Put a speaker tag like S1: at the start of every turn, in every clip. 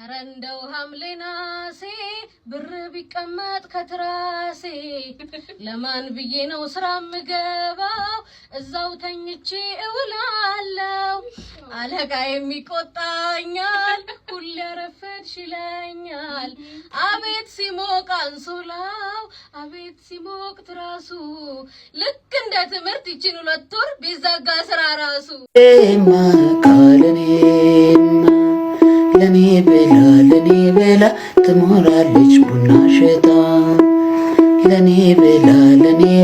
S1: አረንደው ሐምሌናሴ ብር ቢቀመጥ ከትራሴ ለማን ብዬ ነው ስራ ምገባው እዛው ተኝቼ እውላለሁ አለቃ የሚቆጣኛል ሁሌ ያረፈድሽ ይለኛል አቤት ሲሞቅ አንሶላው አቤት ሲሞቅ ትራሱ ልክ እንደ ትምህርት ይችን 2 ወር ቢዘጋ ስራ ራሱ
S2: ለኔ በላ ትኖራለች ቡና ሽታ ለኔ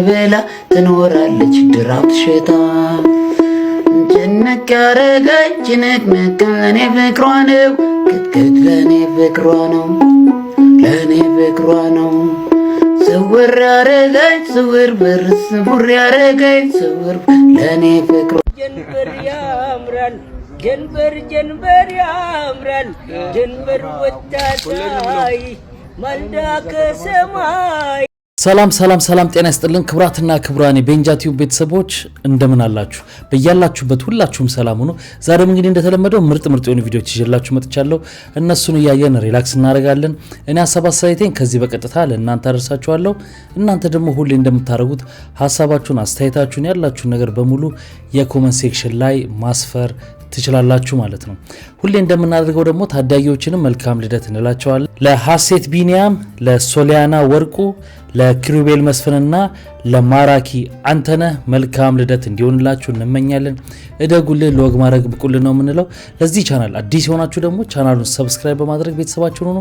S2: በላ ትኖራለች ድራፍት ሽታ ጭንቅ ያረጋኝ ጭንቅንቅ ለኔ ፍቅሯ ነው ክትክት ለኔ ፍቅሯ ነው ስውር ያረጋኝ ስውር በር ስውር ያረጋኝ ስውር ለኔ ፍቅሯ
S3: ጀንበር ያምራል ጀንበር ያምራል ጀንበር ወጣታይ ማልዳ ከሰማይ
S4: ሰላም ጤና ይስጥልን ክብራትና ክብራኒ ቤንጃቲው ቤተሰቦች እንደምን አላችሁ በእያላችሁበት ሁላችሁም ሰላም ሁኑ ዛሬም እንግዲህ እንደተለመደው ምርጥ የሆኑ ቪዲዮዎች ይዤላችሁ መጥቻለሁ እነሱን ያያየን ሪላክስ እናደርጋለን እኔ ሐሳባችሁን ከዚህ በቀጥታ ለእናንተ አደርሳችኋለሁ እናንተ ደግሞ ሁሌ እንደምታደርጉት ሐሳባችሁን አስተያየታችሁን ያላችሁ ነገር በሙሉ የኮሜንት ሴክሽን ላይ ማስፈር ትችላላችሁ ማለት ነው ሁሌ እንደምናደርገው ደግሞ ታዳጊዎችንም መልካም ልደት እንላቸዋለን ለሐሴት ቢኒያም ለሶሊያና ወርቁ ለክሩቤል መስፍንና ለማራኪ አንተነህ መልካም ልደት እንዲሆንላችሁ እንመኛለን እደጉልን ለወግ ማድረግ ብቁልን ነው የምንለው ለዚህ ቻናል አዲስ የሆናችሁ ደግሞ ቻናሉን ሰብስክራይብ በማድረግ ቤተሰባችሁን ሁኑ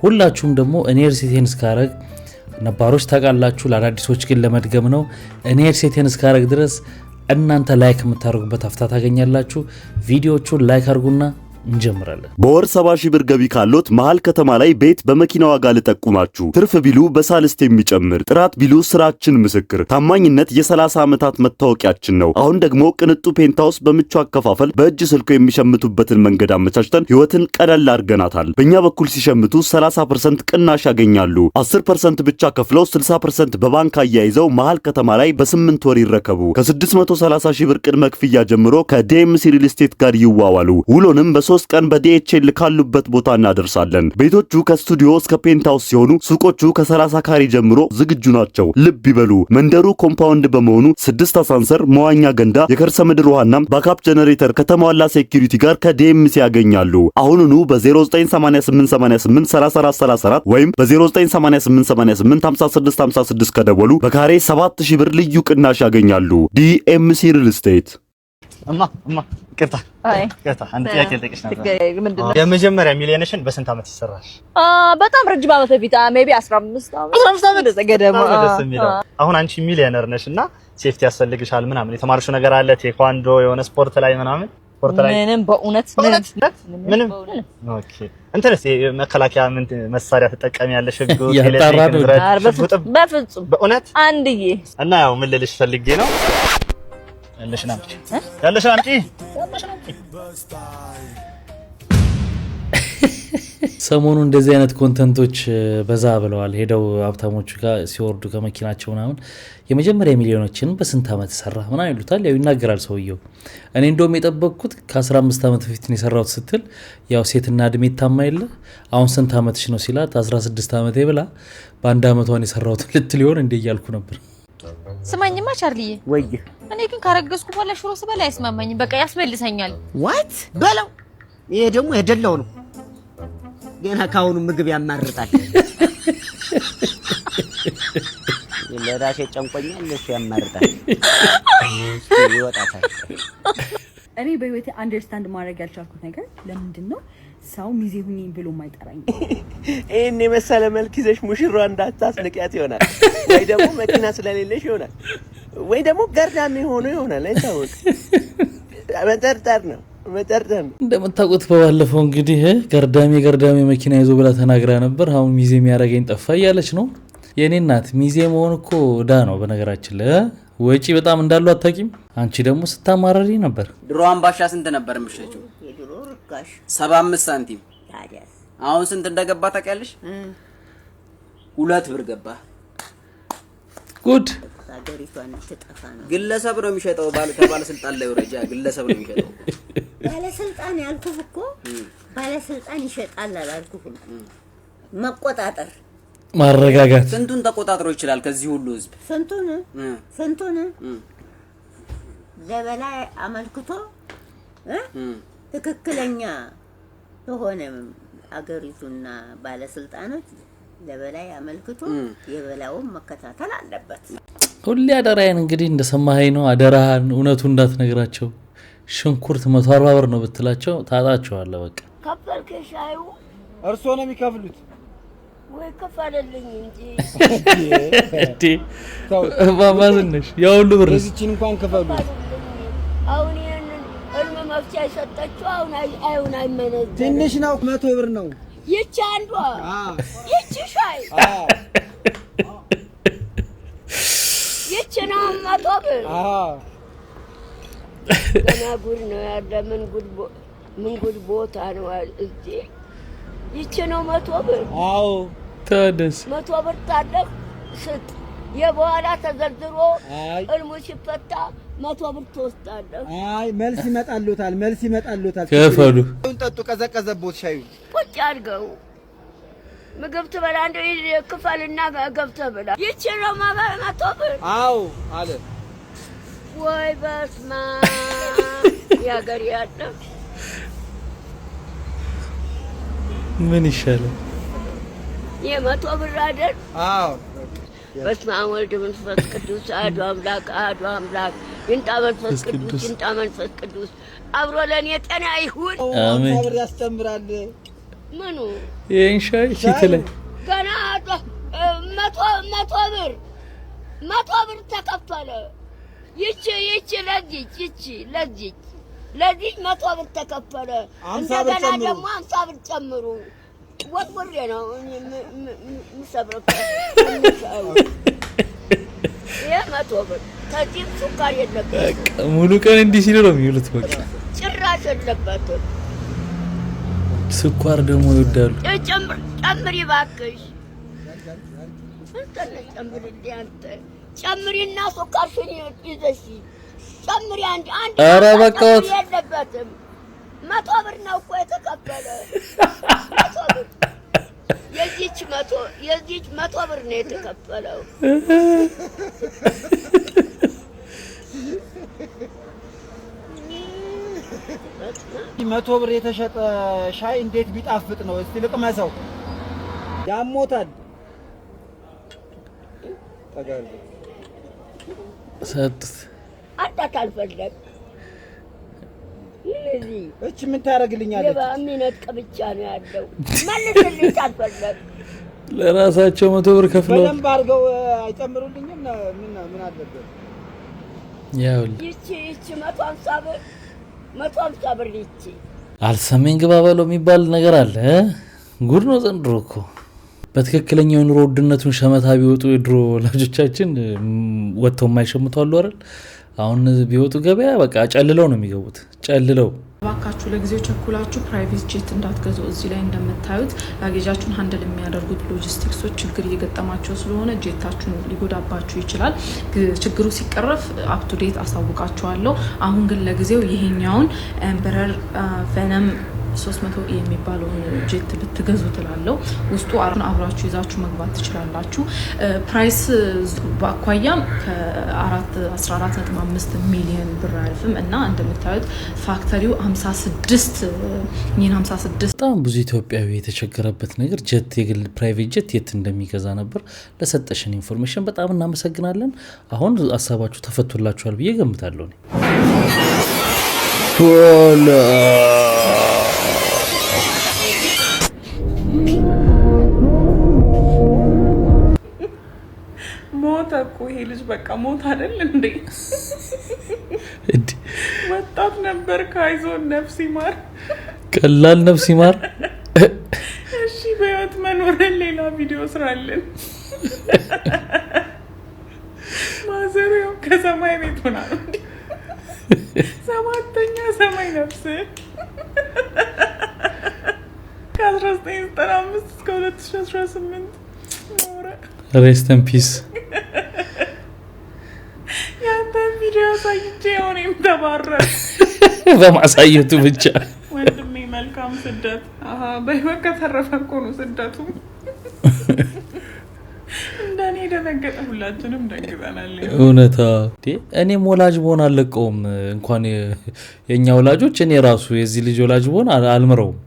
S4: ሁላችሁም ደግሞ እኔ ርሴቴን እስካረግ ነባሮች ታውቃላችሁ ለአዳዲሶች ግን ለመድገም ነው እኔ ርሴቴን እስካረግ ድረስ እናንተ ላይክ የምታደርጉበት አፍታ ታገኛላችሁ ቪዲዮቹን ላይክ አድርጉና እንጀምራለን
S5: በወር 70,000 ብር ገቢ ካሎት መሃል ከተማ ላይ ቤት በመኪና ዋጋ ልጠቁማችሁ ትርፍ ቢሉ በሳልስት የሚጨምር ጥራት ቢሉ ስራችን ምስክር ታማኝነት የ30 ዓመታት መታወቂያችን ነው አሁን ደግሞ ቅንጡ ፔንታውስ በምቹ አከፋፈል በእጅ ስልኮ የሚሸምቱበትን መንገድ አመቻችተን ህይወትን ቀለል አድርገናታል በእኛ በኩል ሲሸምቱ 30% ቅናሽ ያገኛሉ 10% ብቻ ከፍለው 60% በባንክ አያይዘው መሃል ከተማ ላይ በ8 ወር ይረከቡ ከ630,000 ብር ቅድመ ክፍያ ጀምሮ ከዲኤምሲ ሪል ስቴት ጋር ይዋዋሉ ውሎንም በ3 ቀን በዲኤችኤል ካሉበት ቦታ እናደርሳለን ቤቶቹ ከስቱዲዮ እስከ ፔንታውስ ሲሆኑ ሱቆቹ ከ30 ካሬ ጀምሮ ዝግጁ ናቸው ልብ ይበሉ መንደሩ ኮምፓውንድ በመሆኑ 6 አሳንሰር መዋኛ ገንዳ የከርሰ ምድር ውሃና ባካፕ ጀነሬተር ከተሟላ ሴኩሪቲ ጋር ከዲኤምሲ ያገኛሉ አሁኑኑ በ0988883434 ወይም በ0988885656 ከደወሉ በካሬ 7,000 ብር ልዩ ቅናሽ ያገኛሉ ዲኤምሲ ሪል ስቴት
S6: እማ ይቅርታ አንድ ጥያቄ ልጠይቅሽ ነበር የመጀመሪያ ሚሊዮንሽን በስንት ዓመት ይሰራል
S7: በጣም ረጅም ዓመት በፊት ሜቢ 15 ዓመት ገደማ
S6: አሁን አንቺ ሚሊዮነር ነሽና ሴፍቲ ያስፈልግሻል ምናምን የተማርሽው ነገር አለ ቴኳንዶ የሆነ ስፖርት ላይ ምናምን ስፖርት ላይ
S7: ምንም በእውነት
S6: ምንም ኦኬ እንትንስ መከላከያ ምን መሳሪያ ተጠቀሚያለሽ ህግ
S7: በፍጹም
S6: በእውነት
S7: አንድዬ
S6: እና ያው ምን ልልሽ ፈልጌ ነው ያለሽን አምጪ
S4: ሰሞኑ እንደዚህ አይነት ኮንተንቶች በዛ ብለዋል ሄደው ሀብታሞቹ ጋር ሲወርዱ ከመኪናቸው ምናምን የመጀመሪያ ሚሊዮኖችን በስንት ዓመት ሰራ ምናምን ይሉታል ያው ይናገራል ሰውየው እኔ እንደውም የጠበቅኩት ከ15 ዓመት በፊት ነው የሰራሁት ስትል ያው ሴትና እድሜ ታማይለ አሁን ስንት ዓመትሽ ነው ሲላት 16 ዓመቴ ብላ በአንድ ዓመቷን የሰራሁት ልትል ይሆን እንደ እያልኩ ነበር
S7: ስማኝማ ቻርሊዬ
S6: ወይ
S7: እኔ ግን ካረገዝኩ በኋላ ሽሮ ስበላ አይስማማኝም በቃ ያስበልሰኛል
S3: ዋት በለው ይሄ ደግሞ የደላው ነው ገና ካሁኑ ምግብ ያማርጣል ለራሴ ጨንቆኛል ለሱ ያማርጣል ይወጣታል
S8: እኔ በህይወቴ አንደርስታንድ ማድረግ ያልቻልኩት ነገር ለምንድን ነው ሰው ሚዜ ሁኚ ብሎ ማይጠራኝ
S3: እኔ መሰለ መልክ ይዘሽ ሙሽራ እንዳታስነቂያት ይሆናል ወይ ደግሞ መኪና ስለሌለሽ ይሆናል ወይ ደግሞ ገርዳሚ ሆኖ ይሆናል አይታወቅ መጠርጠር ነው
S4: እንደምታውቁት በባለፈው እንግዲህ ገርዳሚ መኪና ይዞ ብላ ተናግራ ነበር አሁን ሚዜ የሚያረጋኝ ጠፋ እያለች ነው የኔ እናት ሚዜ መሆን እኮ ዳ ነው በነገራችን ላይ ወጪ በጣም እንዳሉ አታቂም አንቺ ደግሞ ስታማረሪ ነበር
S9: ድሮ አምባሻ ስንት ነበር ምሽለችው
S3: የድሮ ርካሽ
S9: 75 ሳንቲም አሁን ስንት እንደገባ ታውቂያለሽ 2 ብር ገባ
S4: ጉድ
S3: ሀገሪቷን ተጠፋ ነው
S9: ግለሰብ ነው የሚሸጠው ባለስልጣን ላይ ወረጃ ግለሰብ ነው የሚሸጠው
S10: ባለስልጣን ያልኩህ እኮ ባለስልጣን ይሸጣል አላልኩህ መቆጣጠር
S4: ማረጋጋት
S9: ስንቱን ተቆጣጥሮ ይችላል ከዚህ ሁሉ ህዝብ
S10: ስንቱን ለበላይ አመልክቶ ትክክለኛ ሆነ አገሪቱና ባለስልጣኖች ለበላይ አመልክቶ የበላውን መከታተል አለበት
S4: ሁሌ አደራዬን እንግዲህ እንደሰማኸኝ ነው አደራህን እውነቱ እንዳትነግራቸው ሽንኩርት 140 ብር ነው ብትላቸው ታጣቸዋለ በቃ
S10: ከፈልከሻዩ
S11: እርሶ ነው የሚከፍሉት
S10: ወይ ከፋለልኝ እንጂ
S4: እዲ ባባዝነሽ ያው ሁሉ ብር
S11: እዚችን እንኳን ከፈሉ
S10: አሁን ይሄንን እልም መፍቻ ይሰጣችሁ አሁን አይመነዘር
S11: ትንሽ ነው 100 ብር ነው
S10: ይቺ አንዷ ይቺ ሻይ ይቺ ነው 100 ብር ገና ጉድ ነው ያለ ምን ጉድ ቦታ ነው እዚህ ይቺ ነው 100 ብር
S4: ታደስ
S10: 100 ብር ታደግ ስጥ የበኋላ ተዘርዝሮ እልሙ ሲፈታ 100 ብር ተወስዳለህ
S11: አይ መልስ ይመጣሉታል
S4: ከፈሉ
S11: ጠጡ ቀዘቀዘቦት ሻዩ
S10: ቁጭ አድርገው ምግብ ትበላ እንደው ክፈልና ገብተህ ብላ ይቺ ነው 100 ብር
S11: አለ
S10: ወይ በስማ ያገር ያለ
S4: ምን ይሻላል
S10: የ100 ብር አይደል በስመ አብ ወልድ መንፈስ ቅዱስ አሐዱ አምላክ ይንጣ መንፈስ ቅዱስ አብሮ ለኔ ጤና ይሁን
S4: አሜን
S11: ብር ያስተምራል
S10: ምኑ
S4: የኢንሻይ ሲትለ
S10: ገና 100 ብር ተከፈለ ይቺ ለዚህ 100 ብር ተከፈለ እንደገና ደግሞ 50 ብር ጨምሩ ወጥወሬ ነው ምሰብረከ የ100 ብር ከዚህ ሱካር የለበት
S4: ሙሉ ቀን እንዲህ ሲሉ ነው የሚውሉት በቃ
S10: ጭራሽ የለበት
S4: ስኳር ደግሞ ይወዳሉ
S10: ጨምሪ እባክሽ ጨምሪና ሱካርሽን ይዘሽ ጨምሪ አንድ
S4: ኧረ በቃ
S10: የለበትም 100 ብር ነው እኮ የተከፈለ 100 ብር የዚች 100 ብር ነው የተከፈለው
S11: 100 ብር የተሸጠ ሻይ እንዴት ቢጣፍጥ ነው እስቲ ልቅመሰው ያሞታል ተጋል
S4: ሰጥት
S10: አጣጣልፈለግ
S11: እቺ ምን ታረግልኛለች
S10: ለባሚነት ብቻ ነው ያለው መልስልኝ ታልፈለግ
S4: ለራሳቸው 100 ብር ከፍለው
S11: በደንብ አድርገው አይጨምሩልኝም ምን አለበት
S4: ያው
S10: ይቺ 150 ብር ይቺ
S4: አልሰሜን ግባ በለው የሚባል ነገር አለ ጉድ ነው ዘንድሮ እኮ በትክክለኛው ኑሮ ውድነቱን ሸመታ ቢወጡ የድሮ ወላጆቻችን ወጥተው የማይሸምቱ አሉ አይደል አሁን ቢወጡ ገበያ በቃ ጨልለው ነው የሚገቡት ጨልለው
S12: ባካችሁ ለጊዜው ቸኩላችሁ ፕራይቬት ጄት እንዳትገዙ እዚህ ላይ እንደምታዩት ላጌጃችሁን ሃንድል የሚያደርጉት ሎጂስቲክሶች ችግር እየገጠማቸው ስለሆነ ጄታችሁን ሊጎዳባችሁ ይችላል ችግሩ ሲቀረፍ አፕ ቱ ዴት አሳውቃችኋለሁ አሁን ግን ለጊዜው ይሄኛውን ኤምበረር ቬነም 300 የሚባለው ጄት ብትገዙ ትላለው ውስጡ አብራችሁ ይዛችሁ መግባት ትችላላችሁ ፕራይስ ባኳያም ከ14.5 ሚሊዮን ብር አልፍም እና እንደምታዩት ፋክተሪው 56 በጣም
S4: ብዙ ኢትዮጵያዊ የተቸገረበት ነገር ጄት የግል ፕራይቬት ጄት የት እንደሚገዛ ነበር ለሰጠሽን ኢንፎርሜሽን በጣም እናመሰግናለን አሁን ሐሳባችሁ ተፈቶላችኋል ብዬ ገምታለሁ
S12: ሞተ እኮ ይሄ ልጅ በቃ ሞት አይደል እንዴ ወጣት ነበር ካይዞን ነፍስ ይማር
S4: ቀላል ነፍስ ይማር
S12: እሺ በህይወት መኖር ሌላ ቪዲዮ ስራለን ማዘሪያው ከሰማይ ቤት ሆና እንዴ ሰባተኛ ሰማይ ነፍስ ከ1995 እስከ 2018 ኖረ
S4: ሬስት ኢን ፒስ
S12: ያንተ ቪዲዮ ሳይቼ ሆነም ተባረረ
S4: በማሳየቱ ብቻ
S12: ወንድሜ መልካም ስደት። አሃ በህይወት ከተረፈ እኮ ነው ስደቱ። እንደኔ ደነገጠ፣ ሁላችንም ደንግጠናል።
S4: እውነታ እኔም ወላጅ ብሆን አልለቀውም። እንኳን የኛ ወላጆች እኔ ራሱ የዚህ ልጅ ወላጅ ብሆን አልምረውም።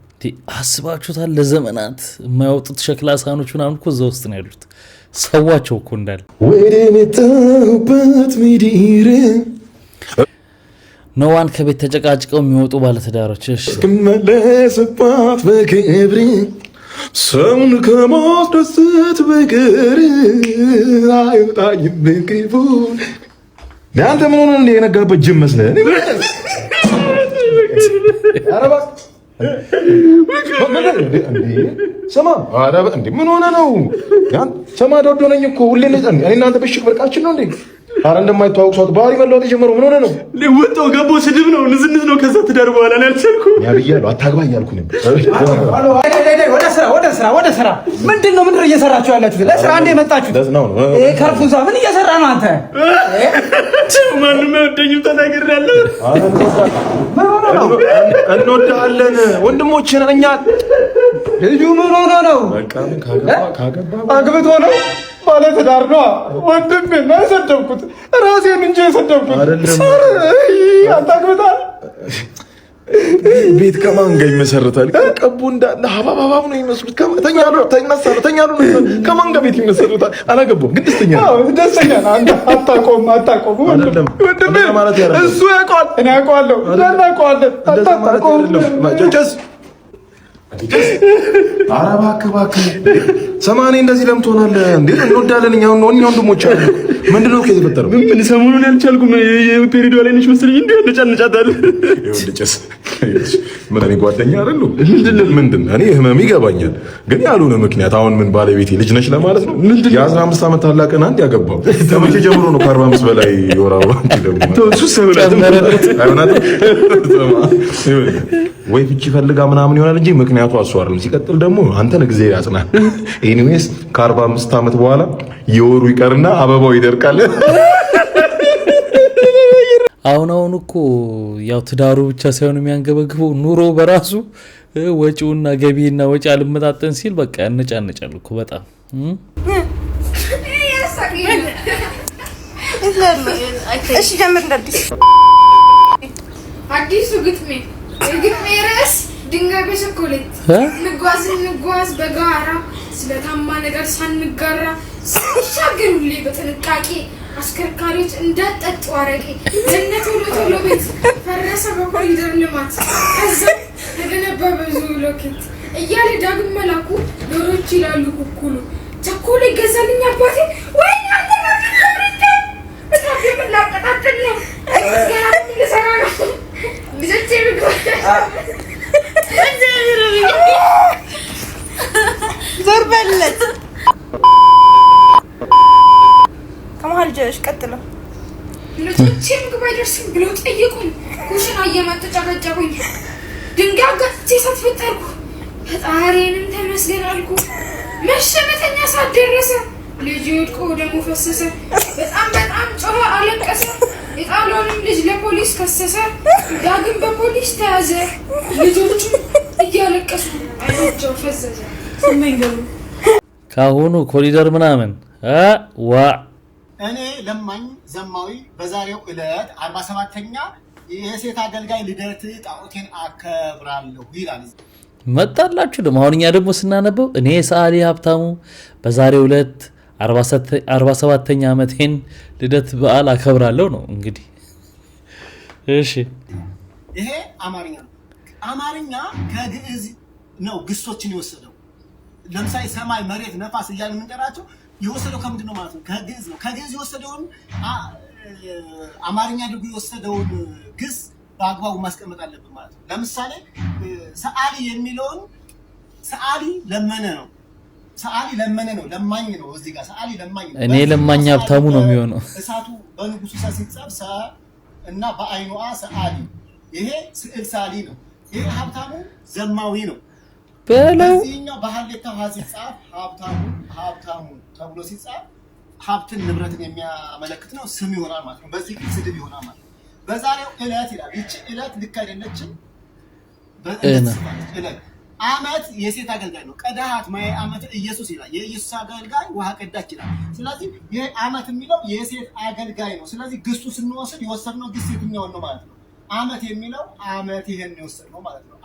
S4: አስባችሁታል? ለዘመናት የማያወጡት ሸክላ ሳህኖች ምናምን እኮ እዛ ውስጥ ነው ያሉት። ሰዋቸው እኮ እንዳለ
S13: ወደ መጣሁበት ምድር
S4: ነዋን ከቤት ተጨቃጭቀው የሚወጡ ባለትዳሮች
S13: እስክመለስባት በክብር ሰውን ከማስደሰት በቀር አይወጣኝም ክፉ። አንተ ምን ሆነህ እንደ የነጋበት ጅብ መስለህ? ስማ ምን ሆነህ ነው? ሰማ ዶዶ ነኝ እኮ ሁሌ እኔ እናንተ በሽቅ በርቃችን ነው እንዴ? አረ እንደማይተዋወቅ ሰው ባህሪ መለወጥ የጀመረው ምን ሆነ ነው?
S3: ወጣው ገቦ ስድብ ነው ንዝንዝ ነው። ከዛ ትዳር በኋላ ነው ያልቻልኩ
S13: ያብያለሁ አታግባ እያልኩ ነው።
S11: ወደ ስራ ምንድነው? ምንድነው እየሰራችሁ ያላችሁት? ለስራ እንደ መጣችሁ
S13: ነው
S11: ከርፉዛ ምን እየሰራ ነው አንተ?
S3: ማንም አይወደኝም ተናግሬያለሁ።
S13: ምን ሆነ ነው? እንወዳለን ወንድሞችን እኛ
S11: ልጁ ምን ሆነ ነው?
S13: በቃ ካገባ
S11: አግብቶ ነው ባለ ትዳር ነው። ወንድሜ ነው የሰደብኩት ራሴን እንጂ የሰደብኩት አታግብታል።
S13: ቤት ከማን ጋር ይመሰርታል? ቀቡ እንዳለ ሀባባባብ ነው የሚመስሉት። ተኛሉ ከማን ጋር ቤት ይመሰርታል? አላገባም ግን ደስተኛ ነው።
S11: ደስተኛ ነው። አንተ አታቆም ወንድሜ እሱ ያውቀዋል፣ እኔ ያውቀዋለሁ፣ እናውቀዋለን።
S13: አታቆም ኧረ እባክህ ሰማኔ እንደዚህ ለምን ትሆናለህ እንዴ? እንወዳለን እኛ ወንድሞች አሉ። ምንድነው የተፈጠረው?
S3: ምን ሰሞኑን ያልቻልኩም የፔሪዶ ላይ ነሽ መሰለኝ እንዴ ያነጫነጫታል።
S13: ይወልጭስ ምን እኔ ጓደኛ አይደሉ? ምንድን እኔ ህመም ይገባኛል፣ ግን ያልሆነ ምክንያት አሁን ምን ባለቤቴ ልጅ ነች ለማለት ነው? የ15 ዓመት ታላቅን አንድ ያገባው ከመቼ ጀምሮ ነው ከ45 በላይ የወር አበባ ወይ ፍቺ ፈልጋ ምናምን ይሆናል እንጂ ምክንያቱ እሱ አይደለም። ሲቀጥል ደግሞ አንተን ጊዜ ያጽናል። ኤኒዌይስ ከ45 ዓመት በኋላ የወሩ ይቀርና አበባው ይደርቃል።
S4: አሁን እኮ ያው ትዳሩ ብቻ ሳይሆን የሚያንገበግበው ኑሮ በራሱ ወጪውና ገቢና ወጪ አልመጣጠን ሲል በቃ ያነጫነጫል እኮ በጣም
S14: እሺ ጀምር እንደዚህ አዲሱ ግጥሜ የግጥሜ ርዕስ ድንጋይ በቸኮሌት እንጓዝ በጋራ ስለታማ ነገር ሳንጋራ ሲሻገር ሁሌ በጥንቃቄ አስከርካሪዎች እንዳጠጡ አረቄ ቶሎ ቤት ፈረሰ በኮሪደር ልማት ከዛ ተገነባ ብዙ ብሎኬት እያለ ዳግም መላኩ ዶሮች ይላሉ ኩኩሉ ቸኮሌት ገዛልኝ አባቴ ወይ አንተ ማርካ በታዲያ ምን ላቀጣጥል ነው ገና ልሰራ ነው ልጅ ዞር በለት ከመሀል ጀሽ ቀጥለው ልጆቼ ምግብ አይደርስም ብለው ጠየቁኝ። ኩሽና እየመጡ ጨቀጨቁኝ። ድንጋይ አጋጭቼ ሳትፈጠርኩ ፈጣሪንም ተመስገን አልኩ። መሸመተኛ ሳትደረሰ ልጅ ወድቆ ደሙ ፈሰሰ። በጣም ጮኸ አለቀሰ። የጣሊያንም ልጅ ለፖሊስ ከሰሰ። ዳግም በፖሊስ ተያዘ። ልጆቹ እያለቀሱ አይናቸው ፈዘዘ።
S4: ካሁኑ ኮሪደር ምናምን ዋ
S15: እኔ ለማኝ ዘማዊ በዛሬው ዕለት 47ኛ የሴት አገልጋይ ልደት ጣዖቴን አከብራለሁ ይላል።
S4: መጣላችሁ ደግሞ አሁን እኛ ደግሞ ስናነበው እኔ ሰዓሊ ሀብታሙ በዛሬው ዕለት 47ኛ ዓመቴን ልደት በዓል አከብራለሁ ነው እንግዲህ። እሺ
S15: ይሄ አማርኛ ነው። አማርኛ ከግዕዝ ነው ግሶችን የወሰደው። ለምሳሌ ሰማይ፣ መሬት፣ ነፋስ እያልን የምንጠራቸው የወሰደው ከምንድን ነው ማለት ነው? ከግዕዝ ነው። ከግዕዝ የወሰደውን አማርኛ ደግሞ የወሰደውን ግስ በአግባቡ ማስቀመጥ አለብን ማለት ነው። ለምሳሌ ሰዓሊ የሚለውን ሰዓሊ ለመነ ነው። ሰዓሊ ለመነ ነው፣ ለማኝ ነው። እዚህ ጋር ሰዓሊ ለማኝ ነው።
S4: እኔ ለማኝ ሀብታሙ ነው የሚሆነው።
S15: እሳቱ በንጉሱ ሲጻፍ ሰ እና በአይኗ ሰዓሊ፣ ይሄ ስዕል ሰዓሊ ነው። ይሄ ሀብታሙ ዘማዊ ነው። በዚህኛው በሐሌታ ውሃ ሲጻፍ ሀብታሙ ተብሎ ሲጻፍ ሀብትን ንብረትን የሚያመለክት ነው፣ ስም ይሆናል ማለት ነው። በዚህ ግን ስድብ ይሆናል ማለት ነው። በዛሬው ዕለት ይላል። ይቺ ዕለት ልክ አይደለችም። በእለት ዓመት የሴት አገልጋይ ነው። ቀዳሃት ማየ ዓመት ኢየሱስ ይላል። የኢየሱስ አገልጋይ ውሃ ቀዳች ይላል። ስለዚህ ይሄ ዓመት የሚለው የሴት አገልጋይ ነው። ስለዚህ ግሱ ስንወስድ የወሰድነው ግስ የትኛውን ነው ማለት ነው? ዓመት የሚለው ዓመት ይሄን የወሰድነው ማለት ነው።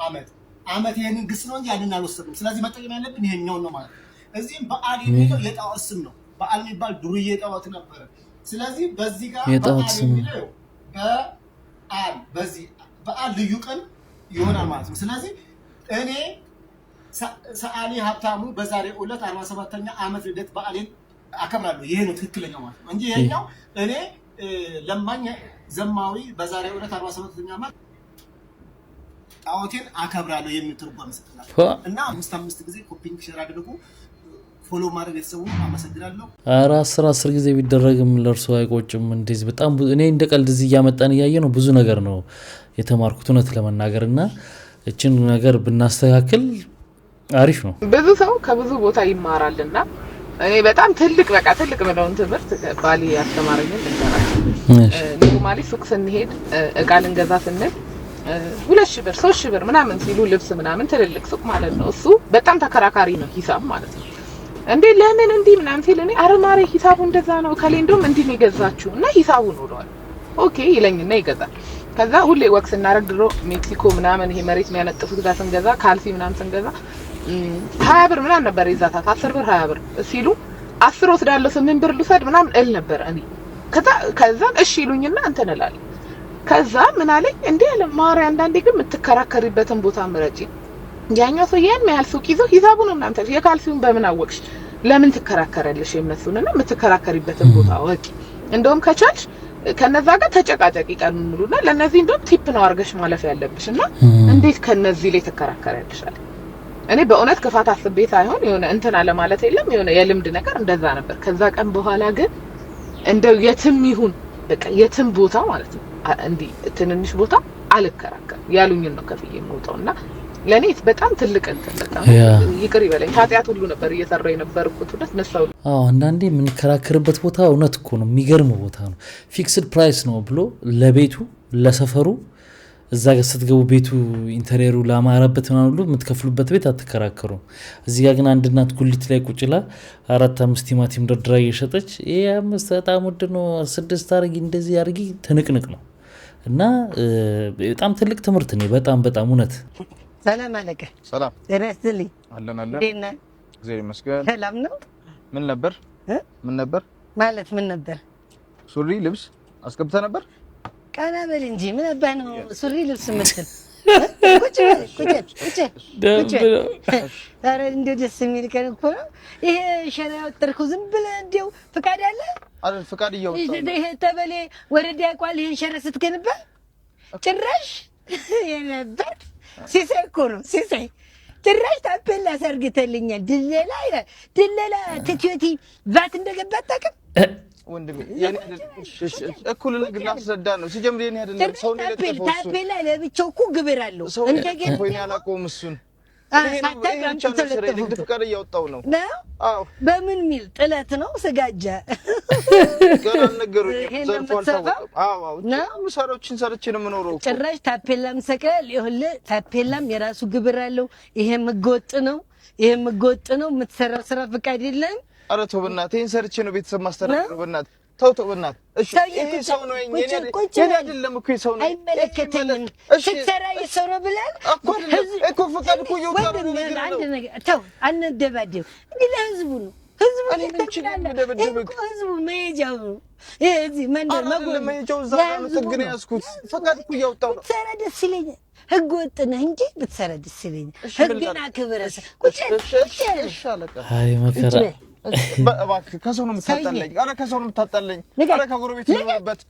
S15: ዓመት ይሄንን ግስ ነው እንጂ ያንን አልወሰድንም። ስለዚህ መጠቀም ያለብን ይሄኛውን ነው ማለት ነው። እዚህም በዓል የሚለው የጣዖት ስም ነው። በዓል የሚባል ዱርዬ ጣዖት ነበረ። ስለዚህ በዚህ ጋር በዓል የሚለው በዓል በዚህ በዓል ልዩ ቀን ይሆናል ማለት ነው። ስለዚህ እኔ ሰዓሊ ሀብታሙ በዛሬው ዕለት 47ኛ ዓመት ልደት በዓሌን አከብራለሁ። ይሄ ነው ትክክለኛው ማለት ነው እንጂ ይሄኛው እኔ ለማኝ ዘማዊ በዛሬው ዕለት 47ኛ ዓመት ጣዖቴን አከብራለሁ የሚል ትርጓሜ ሰጥቷል። እና 5 ጊዜ ኮፒንግ ሼር አድርጉ፣ ፎሎ ማድረግ የተሰው አመሰግናለሁ። 10
S4: ጊዜ ቢደረግም ለርሶ አይቆጭም? እንደዚህ በጣም እኔ እንደ ቀልድ እዚህ እያመጣን እያየ ነው ብዙ ነገር ነው የተማርኩት እውነት ለመናገርና እችን ነገር ብናስተካክል አሪፍ ነው።
S16: ብዙ ሰው ከብዙ ቦታ ይማራልና እኔ በጣም ትልቅ ምለውን ትምህርት ባሊ ያስተማረኝን ልንገራችሁ። ኖርማሊ ሱቅ ስንሄድ እቃ ልንገዛ ስንል 2,000 ብር 3,000 ብር ምናምን ሲሉ ልብስ ምናምን ትልልቅ ሱቅ ማለት ነው። እሱ በጣም ተከራካሪ ነው ሂሳብ ማለት ነው። እንዴ ለምን እንዲህ ምናምን ሲል እኔ አረማሪ ሂሳቡ እንደዛ ነው ከሌንዶም እንዲህ ነው የገዛችሁ እና ሂሳቡን ወሏል ኦኬ ይለኝና ይገዛል። ከዛ ሁሌ ወክስ እናረግ ድሮ ሜክሲኮ ምናምን ይሄ መሬት የሚያነጥፉት ጋር ስንገዛ ካልሲ ምናምን ስንገዛ 20 ብር ምናምን ነበር ይዛታት 10 ብር 20 ብር ሲሉ 10 ወስዳለሁ 8 ብር ልውሰድ ምናምን እል ነበር እኔ። ከዛ እሺ ይሉኝና እንትን እላለሁ። ከዛ ምን አለኝ እንዴ አለ ማሪ አንዳንዴ ግን የምትከራከሪበትን ቦታ ምረጪ። ያኛው ሰው ያን ያህል ሱቅ ይዞ ሂሳቡን እናንተ የካልሲውን በምን አወቅሽ ለምን ትከራከራለሽ? የነሱንና የምትከራከሪበትን ቦታ ወቂ። እንደውም ከቻልሽ ከነዛ ጋር ተጨቃጨቂ ቀኑን ሙሉና ለነዚህ እንደውም ቲፕ ነው አርገሽ ማለፍ ያለብሽና እንዴት ከነዚህ ላይ ተከራከራለሽ አለ። እኔ በእውነት ክፋት አስቤ ሳይሆን የሆነ እንትን አለ ማለት የለም የሆነ የልምድ ነገር እንደዛ ነበር። ከዛ ቀን በኋላ ግን እንደው የትም ይሁን በቃ የትም ቦታ ማለት ነው እንዲ ትንንሽ ቦታ አልከራከር ያሉኝን ነው ከፍዬ የምወጣውና ለኔ በጣም ትልቅ እንትን በጣም ይቅር ይበለኝ ኃጢያት ሁሉ ነበር እየሰራው የነበርኩት ሁለት ነሳው።
S4: አንዳንዴ የምንከራከርበት ቦታ እውነት እኮ ነው የሚገርም ቦታ ነው። ፊክስድ ፕራይስ ነው ብሎ ለቤቱ ለሰፈሩ እዛ ጋር ስትገቡ ቤቱ ኢንተሪየሩ ላማረበት ምናምን ሁሉ የምትከፍሉበት ቤት አትከራከሩም። እዚህ ጋር ግን አንድ እናት ጉሊት ላይ ቁጭላ 4-5 ቲማቲም ደርድራ እየሸጠች ይሄ 5 በጣም ውድ ነው 6 አርጊ እንደዚህ አርጊ ትንቅንቅ ነው እና በጣም ትልቅ ትምህርት ነው። በጣም እውነት
S17: ሰላም አለቀ።
S18: ሰላም
S17: ጤና ይስጥልኝ።
S18: አለን
S17: እንዴት ነህ?
S18: እግዚአብሔር ይመስገን።
S17: ሰላም ነው።
S18: ምን ነበር
S17: ማለት ምን ነበር?
S18: ሱሪ ልብስ አስገብተህ ነበር?
S17: ቀና በል እንጂ ምን ነበር ነው ሱሪ ልብስ የምትል? ቁጭ ኧረ እንደው ደስ የሚል ቀን እኮ ነው ይሄ። ሸራ ያወጣርከው ዝም ብለህ እንደው ፍቃድ አለ
S18: አይደል? ፍቃድ እያወጣሁ
S17: ይሄ ተበሌ ወረዳ ያቋል ይሄን ሸራ ስትገነባ ጭራሽ የነበር ሲሳይ እኮ ነው ሲሳይ። ጭራሽ ታፔላ ሰርግተልኛል ድለላ ይላል። ድለላ ትትዮቲ ቫት እንደገባ አታውቅም
S18: ወንድሜ። የኔ እኩል ነገር ላስረዳ ነው ሲጀምር የኔ አይደለም ሰው ነው ለተፈው
S17: ታፔላ ለብቻው እኮ ግብር አለው እንደገና
S18: ወይ ያላቆም እሱን
S17: ፍቃድ እያወጣሁ ነው። አዎ በምን ሚል ጥለት ነው ስጋጃ
S18: ገና ነገሩኝ ዘርፏል ታውቀው። አዎ ምሳሮችን ሰርቼ ነው የምኖረው።
S17: ጭራሽ ታፔላም ሰቀል ይኸውልህ ታፔላም የራሱ ግብር አለው። ይሄም ህገወጥ ነው የምትሰራው ስራ ፍቃድ የለም።
S18: ኧረ ተው በእናትህ ይሄን ሰርቼ ነው ቤተሰብ ማስተዳደር በእናትህ ተው በእናትህ። እሺ ይሄ ሰው ነው የኔ አይደለም እኮ ሰው ነው
S17: አይመለከተኝም። ስትሰራ የሰው ነው ብለን
S18: እኮ ፍቃድ እኮ ይወጣል ነው
S17: አንድ ነገር ተው አንደባደብ እንግዲህ ለህዝቡ ነው ህዝቡ ህዝቡ መሄጃው ነው እዚህ መንደር
S18: መሄጃው እዛ ነው ጥግን ያስኩት ፍቃድ እኮ እያወጣሁ ነው።
S17: ብትሰራ ደስ ይለኛል። ህግ ወጥ ነህ እንጂ ብትሰራ ደስ ይለኛል። ህግና ክብረስ ቁጭ
S4: አይ መከራ
S18: እባክህ ከሰው ነው የምታጣለኝ። ኧረ ከሰው ነው የምታጣለኝ። ኧረ ከጎረቤት ልኖርበት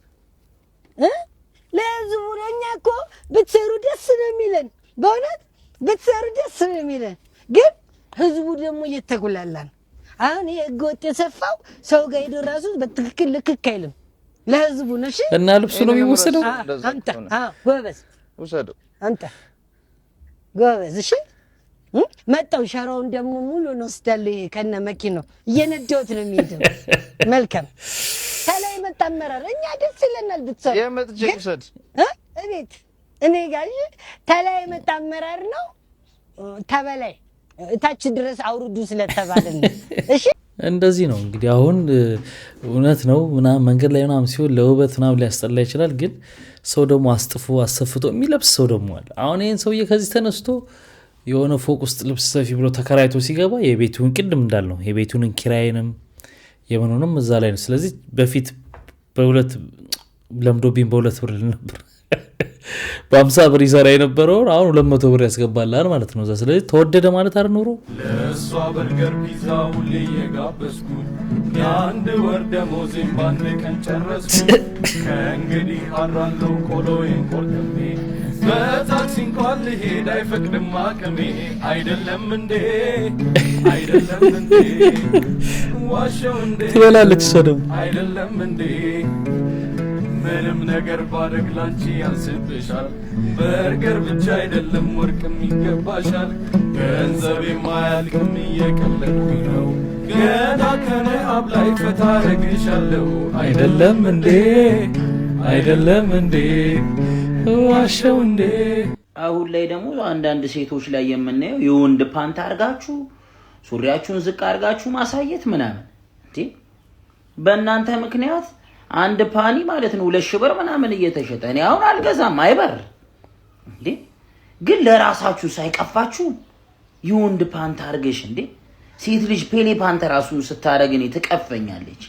S17: ለህዝቡ ነው። እኛ እኮ ብትሰሩ ደስ ነው የሚለን በእውነት ብትሰሩ ደስ ነው የሚለን። ግን ህዝቡ ደግሞ እየተጉላላ ነው። አሁን ይሄ ህገ ወጥ የሰፋው ሰው ጋር ሄዶ ራሱ በትክክል ልክክ አይልም። ለህዝቡ ነው እሺ።
S4: እና ልብሱ ነው የሚወሰደው።
S17: አንተ ጎበዝ
S18: ውሰደው
S17: አንተ ጎበዝ እሺ። መጣው ሸራውን ደግሞ ሙሉ ነው ወስዳለሁ ከነ መኪናው እየነዳሁት ነው የሚሄደው። መልካም ተላይ መጣመራር እኛ ደስ ይለናል ብትሰሩ
S18: የመጥቼ ውሰድ
S17: እቤት እኔ ጋር ተላይ መጣመራር ነው ተበላይ ታች ድረስ አውርዱ ስለተባለን እሺ
S4: እንደዚህ ነው እንግዲህ አሁን እውነት ነው ምናምን መንገድ ላይ ምናምን ሲሆን ለውበት ምናምን ሊያስጠላ ይችላል ግን ሰው ደግሞ አስጥፎ አሰፍቶ የሚለብስ ሰው ደግሞ አለ አሁን ይሄን ሰውዬ ከዚህ ተነስቶ የሆነ ፎቅ ውስጥ ልብስ ሰፊ ብሎ ተከራይቶ ሲገባ የቤቱን ቅድም እንዳልነው የቤቱን ኪራይንም የምኑንም እዛ ላይ ነው ስለዚህ በፊት በሁለት ለምዶብኝ በሁለት ብር ነበር በ50 ብር ይሰራ የነበረው አሁን 200 ብር ያስገባላል ማለት ነው ስለዚህ ተወደደ ማለት አይደል ኑሮ
S19: ለሷ በርገር ፒዛ ሁሌ የጋበስኩት ያንድ ወር ደሞዜን ባንድ ቀን ጨረስኩት ከእንግዲህ አራለው ቆሎዬን ቆርጥሜ በታክሲ እንኳን ልሄድ አይፈቅድም አቅሜ አይደለም እንዴ ዋሸው እንዴ
S4: ትበላለች እሷ ደግሞ
S19: አይደለም እንዴ ምንም ነገር ባደግ ላንቺ ያንስብሻል በርገር ብቻ አይደለም ወርቅም ይገባሻል ገንዘብ የማያልቅም እየቀለድኩኝ ነው ገና ከነአብ ላይ ፈታ አረግሻለሁ አይደለም እንዴ ዋሸው እንዴ
S2: አሁን ላይ ደግሞ አንዳንድ ሴቶች ላይ የምናየው የወንድ ፓንት አርጋችሁ ሱሪያችሁን ዝቅ አርጋችሁ ማሳየት ምናምን እንዴ በእናንተ ምክንያት አንድ ፓኒ ማለት ነው 2 ብር ምናምን እየተሸጠ እኔ አሁን አልገዛም አይበር እንዴ ግን ለራሳችሁ ሳይቀፋችሁ የወንድ ፓንት አርገሽ እንዴ ሴት ልጅ ፔሌ ፓንት ራሱን ስታረግ እኔ ትቀፈኛለች